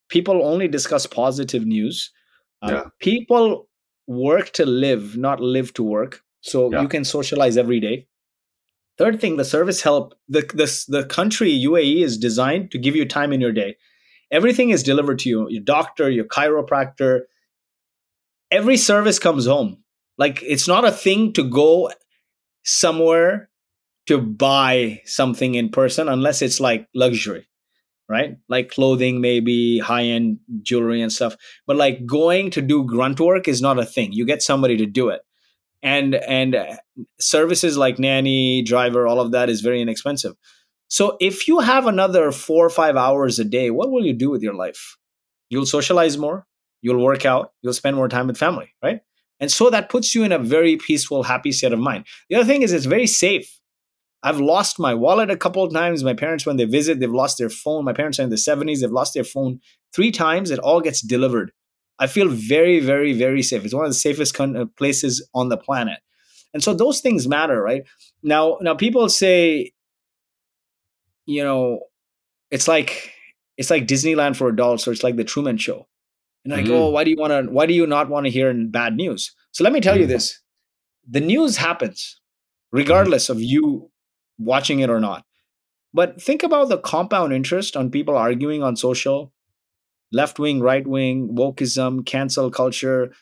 People only discuss positive news. Yeah, People work to live, not live to work. So yeah, you can socialize every day. Third thing, the service help. The country UAE is designed to give you time in your day. Everything is delivered to you. Your doctor, your chiropractor, every service comes home. Like it's not a thing to go somewhere to buy something in person unless it's like luxury, right? Like clothing, maybe high end jewelry and stuff. But like going to do grunt work is not a thing. You get somebody to do it. And services like nanny, driver, all of that is very inexpensive. So if you have another 4 or 5 hours a day, what will you do with your life? You'll socialize more, you'll work out, you'll spend more time with family, right? And so that puts you in a very peaceful, happy state of mind. The other thing is it's very safe. I've lost my wallet a couple of times. My parents, when they visit, they've lost their phone. My parents are in the 70s. They've lost their phone 3 times. It all gets delivered. I feel very, very, very safe. It's one of the safest places on the planet. And so those things matter, right? Now people say, you know, it's like Disneyland for adults, or it's like the Truman Show. And like, oh, hmm why do you not want to hear bad news? So let me tell you hmm this. The news happens hmm regardless of you watching it or not. But think about the compound interest on people arguing on social, left wing, right wing, wokeism, cancel culture.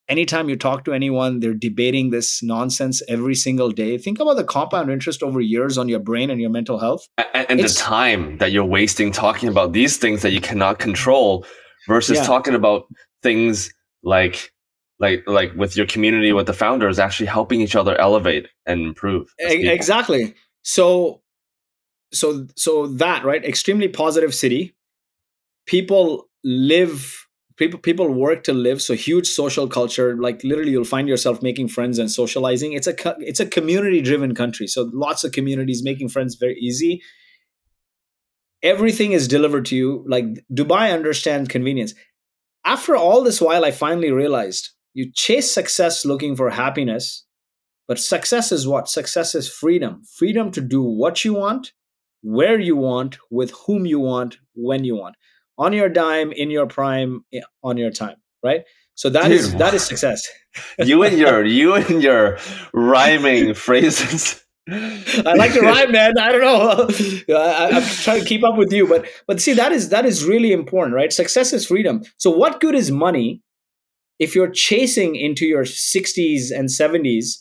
Anytime you talk to anyone, they're debating this nonsense every single day. Think about the compound interest over years on your brain and your mental health. and the It's, time that you're wasting talking about these things that you cannot control versus yeah, talking about things like with your community, with the founders actually helping each other elevate and improve as people. exactly. So that, right? Extremely positive city. People live, people work to live. So huge social culture. Like literally, you'll find yourself making friends and socializing. It's a community driven country. So lots of communities, making friends very easy. Everything is delivered to you. Like Dubai understands convenience. After all this while, I finally realized you chase success looking for happiness. But success is what? Success is freedom. Freedom to do what you want, where you want, with whom you want, when you want. On your dime, in your prime, on your time, right? So Dude, that is success. you and your rhyming phrases. I like to rhyme, man. I don't know. I'm trying to keep up with you, but see, that is really important, right? Success is freedom. So what good is money if you're chasing into your 60s and 70s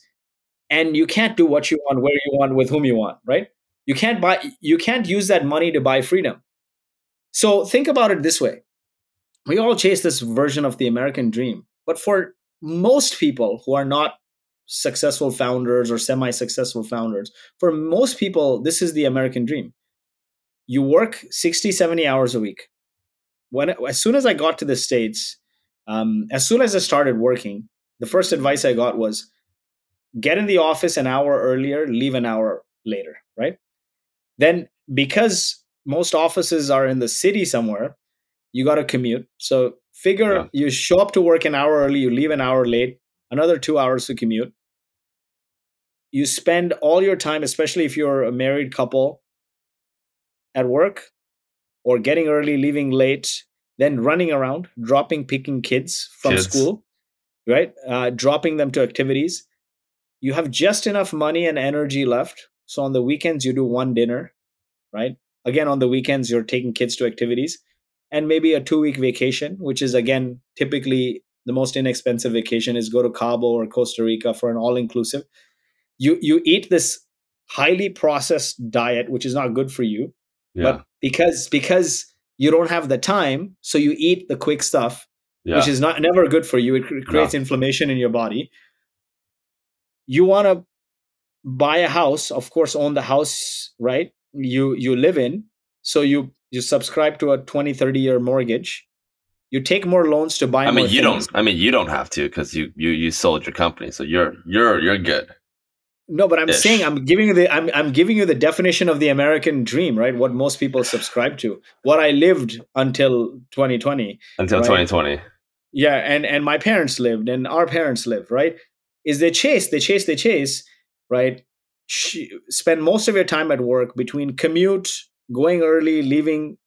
and you can't do what you want, where you want, with whom you want, right? You can't use that money to buy freedom. So think about it this way. We all chase this version of the American dream, but for most people who are not successful founders or semi-successful founders, for most people this is the American dream. You work 60, 70 hours a week. As soon as I got to the States, as soon as I started working, the first advice I got was get in the office an hour earlier, leave an hour later, right? Then, because most offices are in the city somewhere, you got to commute. So Yeah. Figure you show up to work an hour early, you leave an hour late, another 2 hours to commute. You spend all your time, especially if you're a married couple, at work or getting early, leaving late, then running around, picking kids from Kids. school, right? Dropping them to activities. You have just enough money and energy left. So on the weekends, you do one dinner, right? Again, on the weekends, you're taking kids to activities and maybe a 2 week vacation, which is again, typically the most inexpensive vacation is go to Cabo or Costa Rica for an all inclusive. You eat this highly processed diet, which is not good for you, Yeah. but because you don't have the time, so you eat the quick stuff, which Yeah. is not never good for you. It creates No. inflammation in your body. You want to buy a house, of course, own the house, right? You live in, so you subscribe to a 20-30 year mortgage. You take more loans to buy I mean, more you things. don't. I mean, you don't have to because you sold your company, so you're good No, but I'm saying ish I'm giving you the definition of the American dream, right? What most people subscribe to. What I lived until 2020, until right? 2020. Yeah, and my parents lived and our parents lived, right? Is they chase, right? Spend most of your time at work between commute, going early, leaving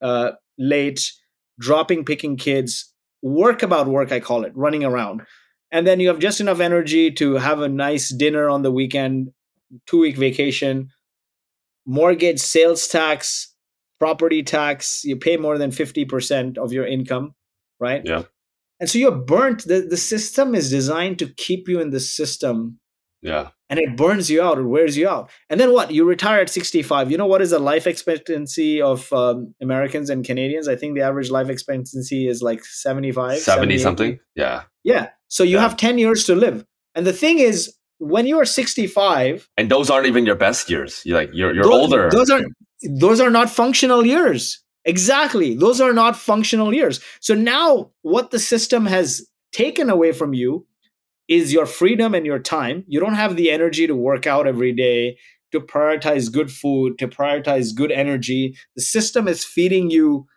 late, dropping, picking kids, work about work, I call it, running around. And then you have just enough energy to have a nice dinner on the weekend, 2 week vacation, mortgage, sales tax, property tax. You pay more than 50% of your income, right? Yeah. And so you're burnt. The system is designed to keep you in the system, Yeah. and it burns you out, it wears you out. And then what? You retire at 65. You know what is the life expectancy of Americans and Canadians? I think the average life expectancy is like 75, 70 78. something. Yeah. Yeah. So you Yeah. have 10 years to live. And the thing is, when you are 65, And those aren't even your best years. You're those, older. those are not functional years. Exactly. Those are not functional years. So now what the system has taken away from you is your freedom and your time. You don't have the energy to work out every day, to prioritize good food, to prioritize good energy. The system is feeding you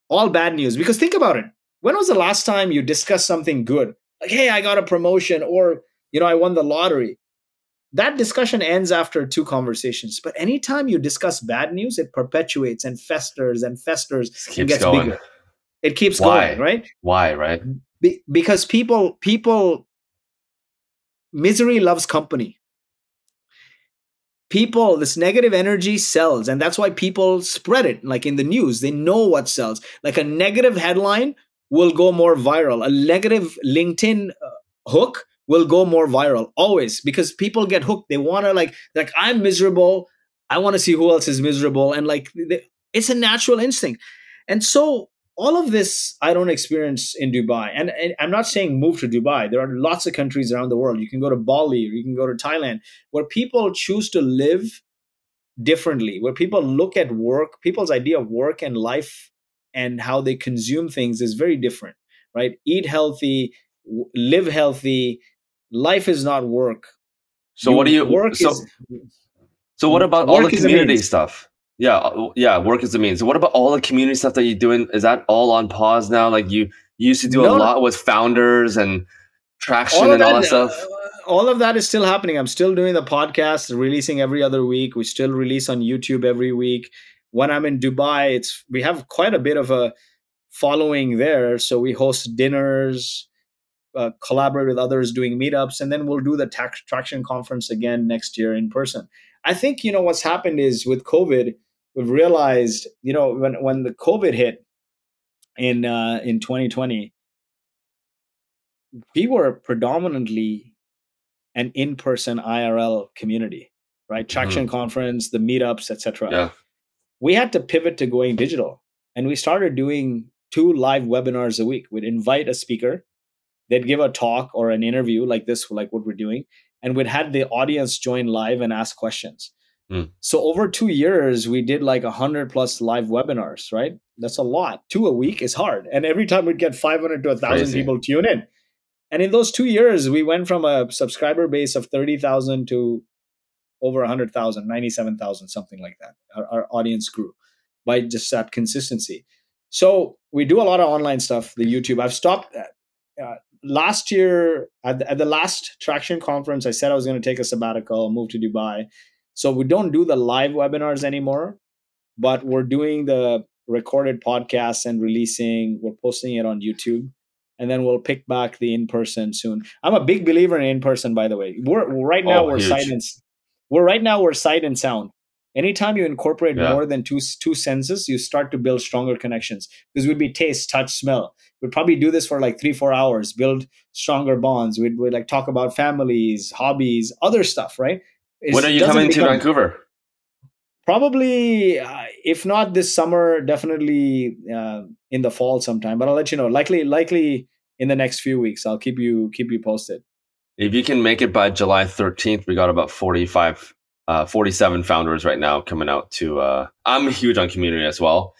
all bad news. Because think about it. When was the last time you discussed something good? Like, hey, I got a promotion, or, I won the lottery. That discussion ends after two conversations. But anytime you discuss bad news, it perpetuates and festers and festers Just and keeps gets going. bigger. It keeps going, Why? right? Why? Right? Because people, misery loves company. People, this negative energy sells, and that's why people spread it. Like in the news, they know what sells. Like a negative headline will go more viral. A negative LinkedIn hook will go more viral always, because people get hooked. They want to like I'm miserable, I want to see who else is miserable, and it's a natural instinct. And so all of this I don't experience in Dubai. And I'm not saying move to Dubai. There are lots of countries around the world. You can go to Bali or you can go to Thailand, where people choose to live differently, where people look at work, people's idea of work and life and how they consume things is very different, right? Eat healthy, live healthy. Life is not work. So what do You you work is so what about all the work is a community means. stuff? Yeah, yeah, work is the means. So what about all the community stuff that you're doing? Is that all on pause now? Like you used to do a No, lot with founders and all traction of and all that that stuff. all of that is still happening. I'm still doing the podcast, releasing every other week. We still release on YouTube every week. When I'm in Dubai, we have quite a bit of a following there, so we host dinners, collaborate with others doing meetups, and then we'll do the traction conference again next year in person. I think what's happened is with COVID, we've realized when the COVID hit in 2020, we were predominantly an in-person IRL community, right? Hmm. Traction conference, the meetups, etc. Yeah. We had to pivot to going digital, and we started doing 2 live webinars a week. We'd invite a speaker, they'd give a talk or an interview like this, like what we're doing, and we'd had the audience join live and ask questions. Mm. So over 2 years, we did like 100+ live webinars, right? That's a lot. 2 a week is hard. And every time we'd get 500 to 1,000 Crazy. people tune in. And in those 2 years, we went from a subscriber base of 30,000 to over 100,000, 97,000, something like that. Our audience grew by just that consistency. So we do a lot of online stuff, the YouTube. I've stopped last year at the last Traction conference. I said I was going to take a sabbatical, move to Dubai. So we don't do the live webinars anymore, but we're doing the recorded podcasts and releasing, we're posting it on YouTube. And then we'll pick back the in person soon. I'm a big believer in person, by the way. Right now Oh, we're huge. sight and sound. Anytime you incorporate Yeah. more than two senses, you start to build stronger connections. Because we'd be taste, touch, smell. We'd probably do this for like 3-4 hours, build stronger bonds. We'd like talk about families, hobbies, other stuff, right? When are It you doesn't coming to become Vancouver? probably, if not this summer, definitely in the fall sometime. But I'll let you know. Likely in the next few weeks. I'll keep you posted. If you can make it by July 13th, we got about 47 founders right now coming out to. I'm huge on community as well,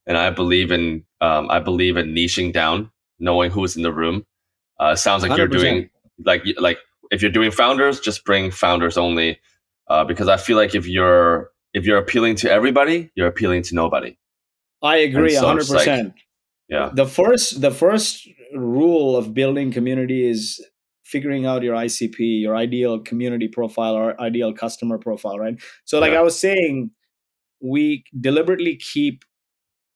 and I believe in niching down, knowing who's in the room. Sounds like you're 100%. doing like if you're doing founders, just bring founders only, because I feel like if you're appealing to everybody, you're appealing to nobody, I and agree so it's like 100%. yeah, The first rule of building community is figuring out your ICP, your ideal community profile or ideal customer profile, right? So like yeah, I was saying, we deliberately keep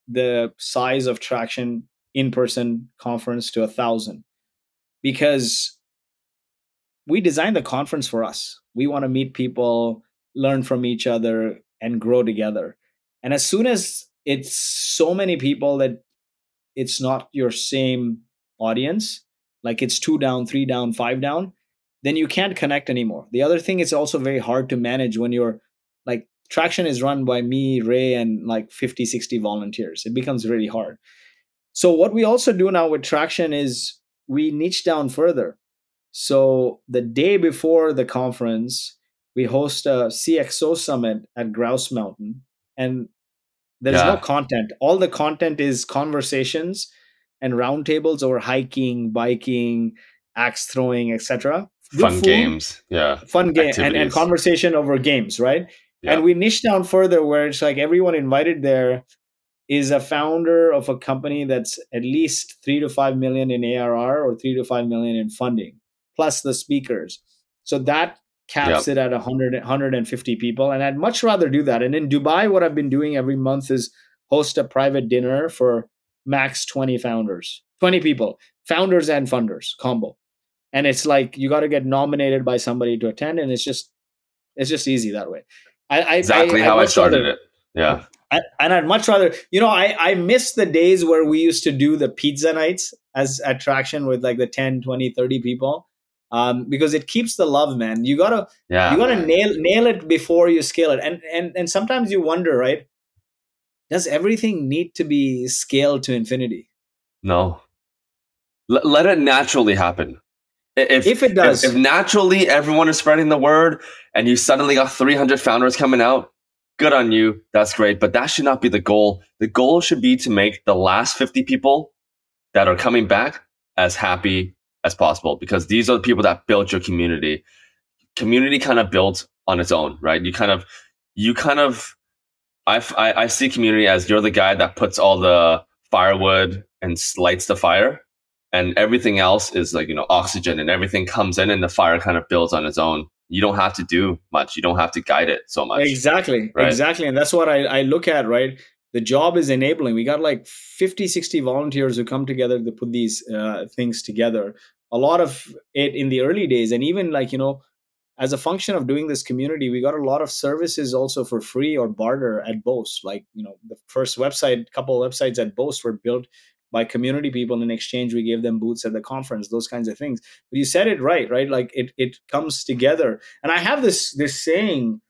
the size of Traction in-person conference to 1,000 because we designed the conference for us. We want to meet people, learn from each other, and grow together. And as soon as it's so many people that it's not your same audience, like it's two down, three down, five down, then you can't connect anymore. The other thing, it's also very hard to manage when you're like, Traction is run by me, Ray, and like 50, 60 volunteers. It becomes really hard. So, what we also do now with Traction is we niche down further. So the day before the conference, we host a CXO summit at Grouse Mountain, and there's no yeah. content. All the content is conversations and roundtables over hiking, biking, axe throwing, etc. Good Fun food, games, yeah, fun game, and activities, conversation over games, right? yeah, And we niche down further where it's like everyone invited there is a founder of a company that's at least 3 to 5 million in ARR or 3 to 5 million in funding, plus the speakers. So that yeah. caps it at 150 people. And I'd much rather do that. And in Dubai, what I've been doing every month is host a private dinner for max 20 founders, 20 people, founders and funders combo. And it's like you got to get nominated by somebody to attend, and it's just easy that way. Exactly I'd how I much started rather it. Yeah, and I'd much rather, I miss the days where we used to do the pizza nights as attraction with like the 10, 20, 30 people. Because it keeps the love, man. You yeah, gotta man. nail it before you scale it. And sometimes you wonder, right? Does everything need to be scaled to infinity? No, let it naturally happen. If, If it if does, naturally everyone is spreading the word and you suddenly got 300 founders coming out, good on you. That's great. But that should not be the goal. The goal should be to make the last 50 people that are coming back as happy as possible, because these are the people that built your community. Community kind of built on its own, right? You kind of, I see community as you're the guy that puts all the firewood and lights the fire, and everything else is like, oxygen, and everything comes in and the fire kind of builds on its own. You don't have to do much. You don't have to guide it so much, exactly, right? exactly. And that's what I look at, right? The job is enabling. We got like 50, 60 volunteers who come together to put these things together. A lot of it in the early days, and even like, as a function of doing this community, we got a lot of services also for free or barter at Boast. Like, the first couple of websites at Boast were built by community people. In exchange, we gave them booths at the conference, those kinds of things. But you said it right, right? Like it comes together. And I have this saying,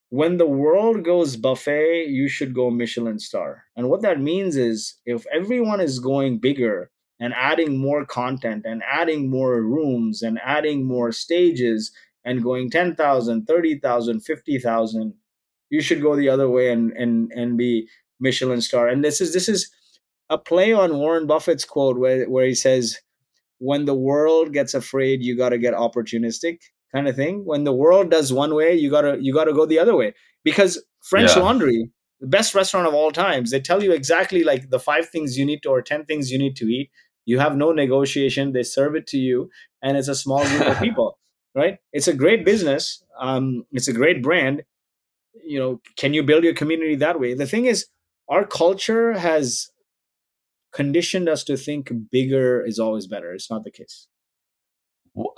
when the world goes buffet, you should go Michelin star. And what that means is if everyone is going bigger and adding more content and adding more rooms and adding more stages and going 10,000, 30,000, 50,000, you should go the other way and be Michelin star. And this is a play on Warren Buffett's quote where he says, when the world gets afraid, you got to get opportunistic, kind of thing. When the world does one way, you got to go the other way. Because French Yeah, Laundry, the best restaurant of all times. They tell you exactly like the 5 things you need to, or 10 things you need to eat. You have no negotiation. They serve it to you, and it's a small group of people, right? It's a great business. It's a great brand. Can you build your community that way? The thing is, our culture has conditioned us to think bigger is always better. It's not the case.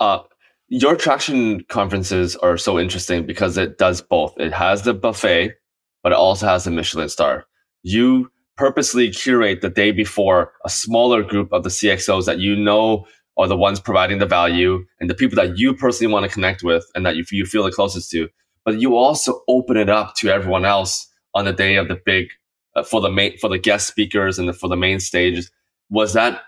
uh, your traction conferences are so interesting because it does both. It has the buffet, but it also has the Michelin star. You purposely curate the day before a smaller group of the CXOs that you know are the ones providing the value and the people that you personally want to connect with and that you feel the closest to. But you also open it up to everyone else on the day of the big for the guest speakers and for the main stage. Was that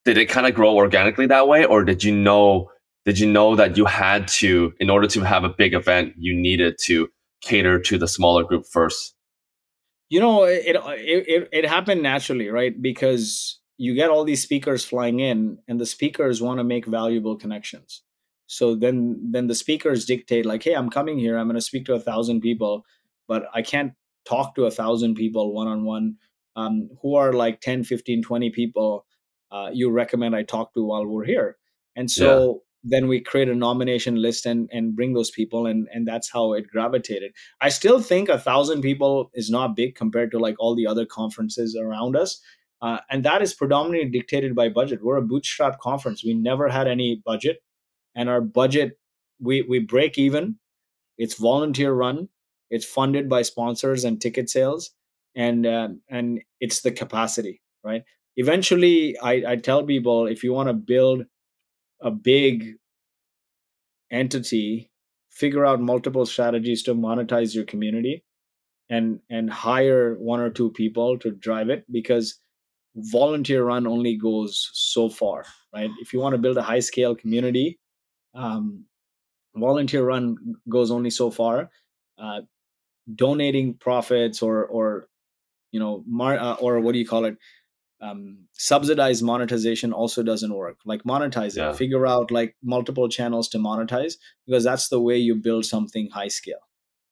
did it kind of grow organically that way, or did you know that you had to, in order to have a big event, you needed to cater to the smaller group first? It happened naturally, right? Because you get all these speakers flying in, and the speakers want to make valuable connections. So then the speakers dictate, like, hey, I'm coming here, I'm going to speak to 1,000 people, but I can't talk to 1,000 people one on one. Who are like 10, 15, 20 people you recommend I talk to while we're here? And Yeah, so then we create a nomination list and bring those people, and that's how it gravitated. I still think 1,000 people is not big compared to like all the other conferences around us. And that is predominantly dictated by budget. We're a bootstrap conference. We never had any budget, and our budget, we break even. It's volunteer run. It's funded by sponsors and ticket sales, and it's the capacity, right? Eventually, I tell people, if you want to build a big entity, figure out multiple strategies to monetize your community, and hire one or two people to drive it, because volunteer run only goes so far, right? If you want to build a high scale community, um, volunteer run goes only so far. uh, Donating profits, or or what do you call it, subsidized monetization also doesn't work. Like, monetize it, yeah. figure out like multiple channels to monetize, because that's the way you build something high scale.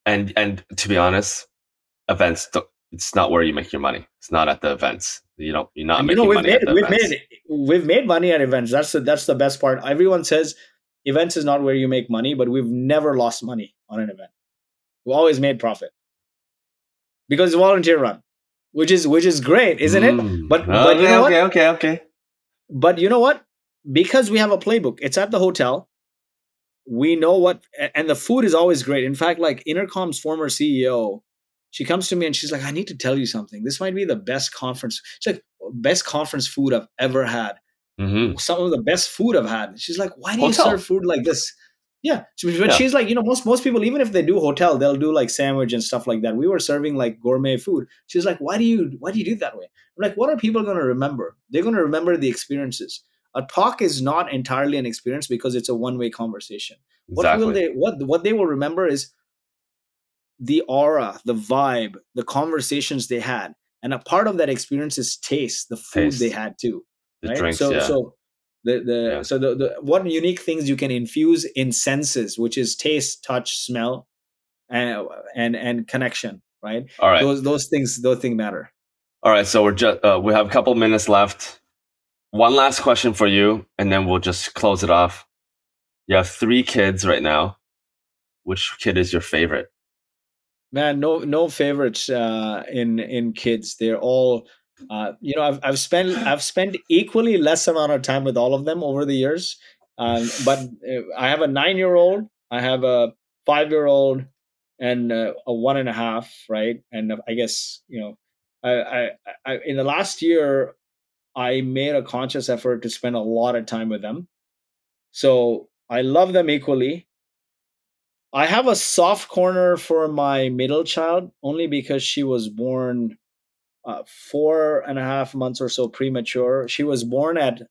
And to be honest, events it's not where you make your money. It's not at the events. You're not And making we've money made at the we've events. made we've made money at events. That's the best part. Everyone says events is not where you make money, but we've never lost money on an event. We always made profit because it's volunteer run, which is great, isn't it? But you Okay, know what? okay, okay, okay. But you know what? Because we have a playbook. It's at the hotel. We know what, and the food is always great. In fact, like Intercom's former CEO, she comes to me and she's like, I need to tell you something. This might be the best conference. She's like, best conference food I've ever had. Mm-hmm. Some of the best food I've had. She's like, why do you serve Hotel. food like this? Yeah. But Yeah, she's like, most people, even if they do hotel, they'll do like sandwich and stuff like that. We were serving like gourmet food. She's like, why do you do it that way? I'm like, what are people going to remember? They're going to remember the experiences. A talk is not entirely an experience because it's a one-way conversation. exactly. What they will remember is the aura, the vibe, the conversations they had. And a part of that experience is taste, the food they Taste, had too. the Right. drinks. So Yeah, so the yeah. so the what unique things you can infuse in senses, which is taste, touch, smell, and connection, right? All right, Those things matter. all right. So we have a couple minutes left. One last question for you, and then we'll just close it off. You have 3 kids right now. Which kid is your favorite? Man, no favorites in kids. They're all I've spent equally less amount of time with all of them over the years. But I have a 9-year old, I have a 5-year old, and a 1.5, right? And I guess I in the last year I made a conscious effort to spend a lot of time with them. So I love them equally. I have a soft corner for my middle child, only because she was born 4.5 months or so premature. She was born at,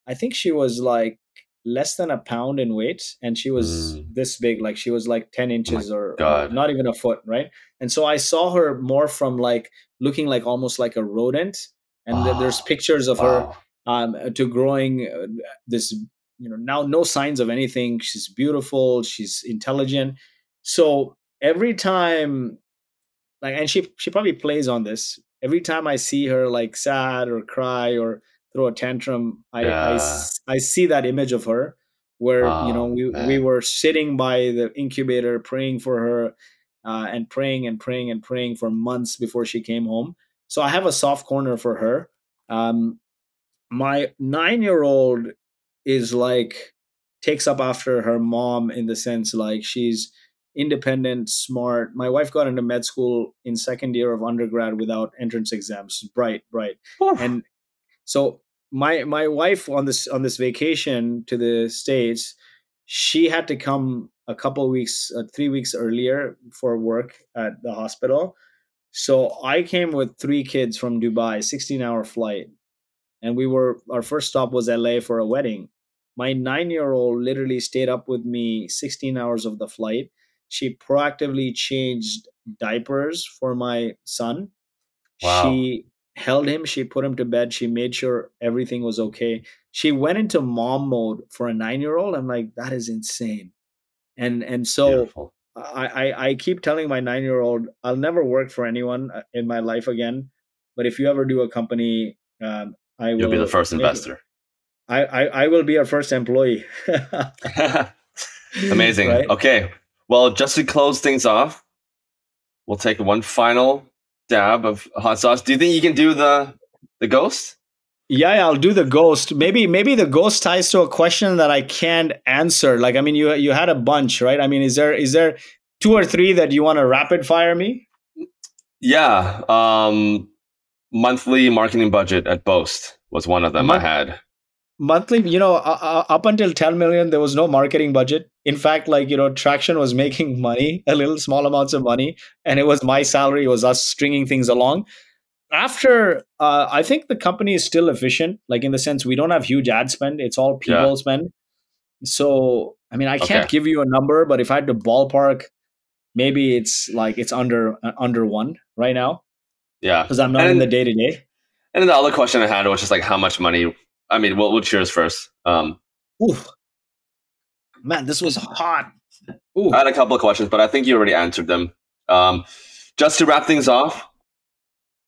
I think she was like less than a pound in weight, and she was Mm, this big, like she was like 10 oh my inches or God. not even a foot, right? And so I saw her more from like looking like almost like a rodent. And there's Oh, pictures of her wow. to growing this, now no signs of anything. She's beautiful, she's intelligent. So every time like, and she probably plays on this. Every time I see her like sad or cry or throw a tantrum, Yeah. I see that image of her where, Oh we man. were sitting by the incubator praying for her, and praying and praying and praying for months before she came home. So I have a soft corner for her. My 9 year old is like takes up after her mom in the sense like she's independent, smart. My wife got into med school in second year of undergrad without entrance exams. Bright, bright. Whew. And so my wife on this vacation to the States, she had to come a couple weeks, 3 weeks earlier for work at the hospital. So I came with three kids from Dubai, 16-hour flight, and our first stop was LA for a wedding. My 9 year old literally stayed up with me 16 hours of the flight. She proactively changed diapers for my son. Wow. She held him, she put him to bed, she made sure everything was okay. She went into mom mode for a 9 year old. I'm like, that is insane. And so Beautiful. I keep telling my 9 year old, I'll never work for anyone in my life again. But if you ever do a company, I You'll be the will first make investor. I will be your first employee. Amazing. Right? Okay. Well, just to close things off, we'll take one final dab of hot sauce. Do you think you can do the ghost? Yeah, I'll do the ghost. Maybe the ghost ties to a question that I can't answer. Like, I mean, you had a bunch, right? I mean, is there two or three that you want to rapid fire me? Yeah. Monthly marketing budget at Boast was one of them I Month, had. Monthly, up until 10 million, there was no marketing budget. In fact, like, Traction was making money, a little small amounts of money, and it was my salary, it was us stringing things along. After, I think the company is still efficient, like in the sense we don't have huge ad spend, it's all Yeah. people spend. So, I mean, I Okay. can't give you a number, but if I had to ballpark, maybe it's under one right now Yeah. because I'm not in the And day to day. and then the other question I had was just like how much money. I mean, we'll cheers first. Ooh, man, this was hot. I Ooh, had a couple of questions, but I think you already answered them. Um, just to wrap things off,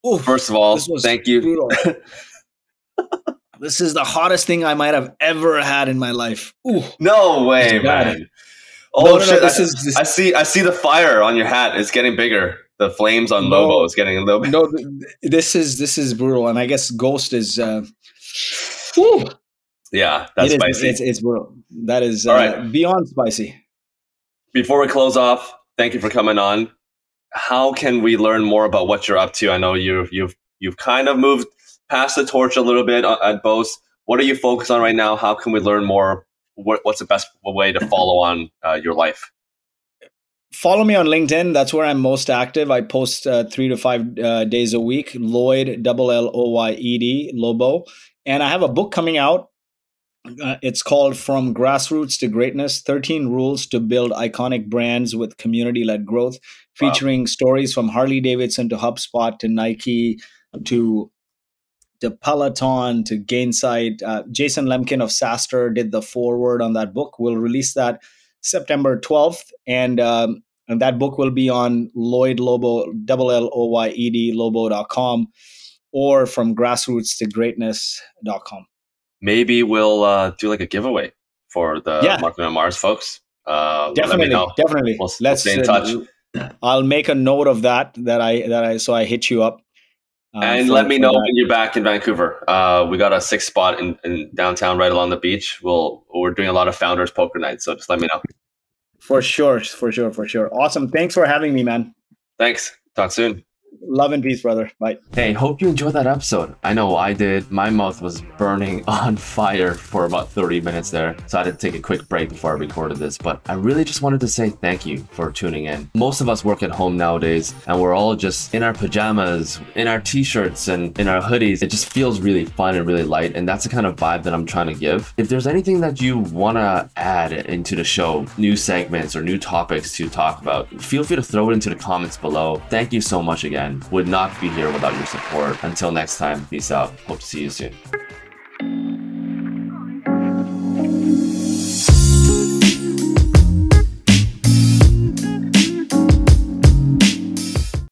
ooh, first of this all, was thank you. brutal. This is the hottest thing I might have ever had in my life. Ooh, No it's way, bad. man. No, Oh no, no. shit! This is this. I see the fire on your hat. It's getting bigger. The flames on Lobo No, is getting a little bit. no. This is brutal, and I guess Ghost is. Whew, Yeah, it that's is. spicy. It's brutal. That is All right. beyond spicy. Before we close off, thank you for coming on. How can we learn more about what you're up to? I know you've kind of moved past the torch a little bit at Boast. What are you focused on right now? How can we learn more? What's the best way to follow on your life? Follow me on LinkedIn. That's where I'm most active. I post 3 to 5 days a week. Lloyd, Lloyed, Lobo, and I have a book coming out. It's called From Grassroots to Greatness: 13 Rules to Build Iconic Brands with Community-Led Growth, Wow. featuring stories from Harley Davidson to HubSpot to Nike to Peloton to Gainsight. Jason Lemkin of SaaStr did the foreword on that book. We'll release that September 12th. And that book will be on Lloyd Lobo, Lloyed Lobo.com, or from grassroots to greatness.com. Maybe we'll do like a giveaway for the Yeah, Marketing on Mars folks. Let me definitely, know. definitely. We'll stay in touch. I'll make a note of so I hit you up And let me for know that. when you're back in Vancouver. We got a 6th spot in downtown, right along the beach. We're doing a lot of founders poker nights, so just let me know. For sure, for sure, for sure. Awesome. Thanks for having me, man. Thanks. Talk soon. Love and peace, brother. Bye. Hey, hope you enjoyed that episode. I know I did. My mouth was burning on fire for about 30 minutes there, so I had to take a quick break before I recorded this, but I really just wanted to say thank you for tuning in. Most of us work at home nowadays, and we're all just in our pajamas, in our t-shirts, and in our hoodies. It just feels really fun and really light, and that's the kind of vibe that I'm trying to give. If there's anything that you want to add into the show, new segments or new topics to talk about, feel free to throw it into the comments below. Thank you so much again. Would not be here without your support. Until next time, peace out. Hope to see you soon.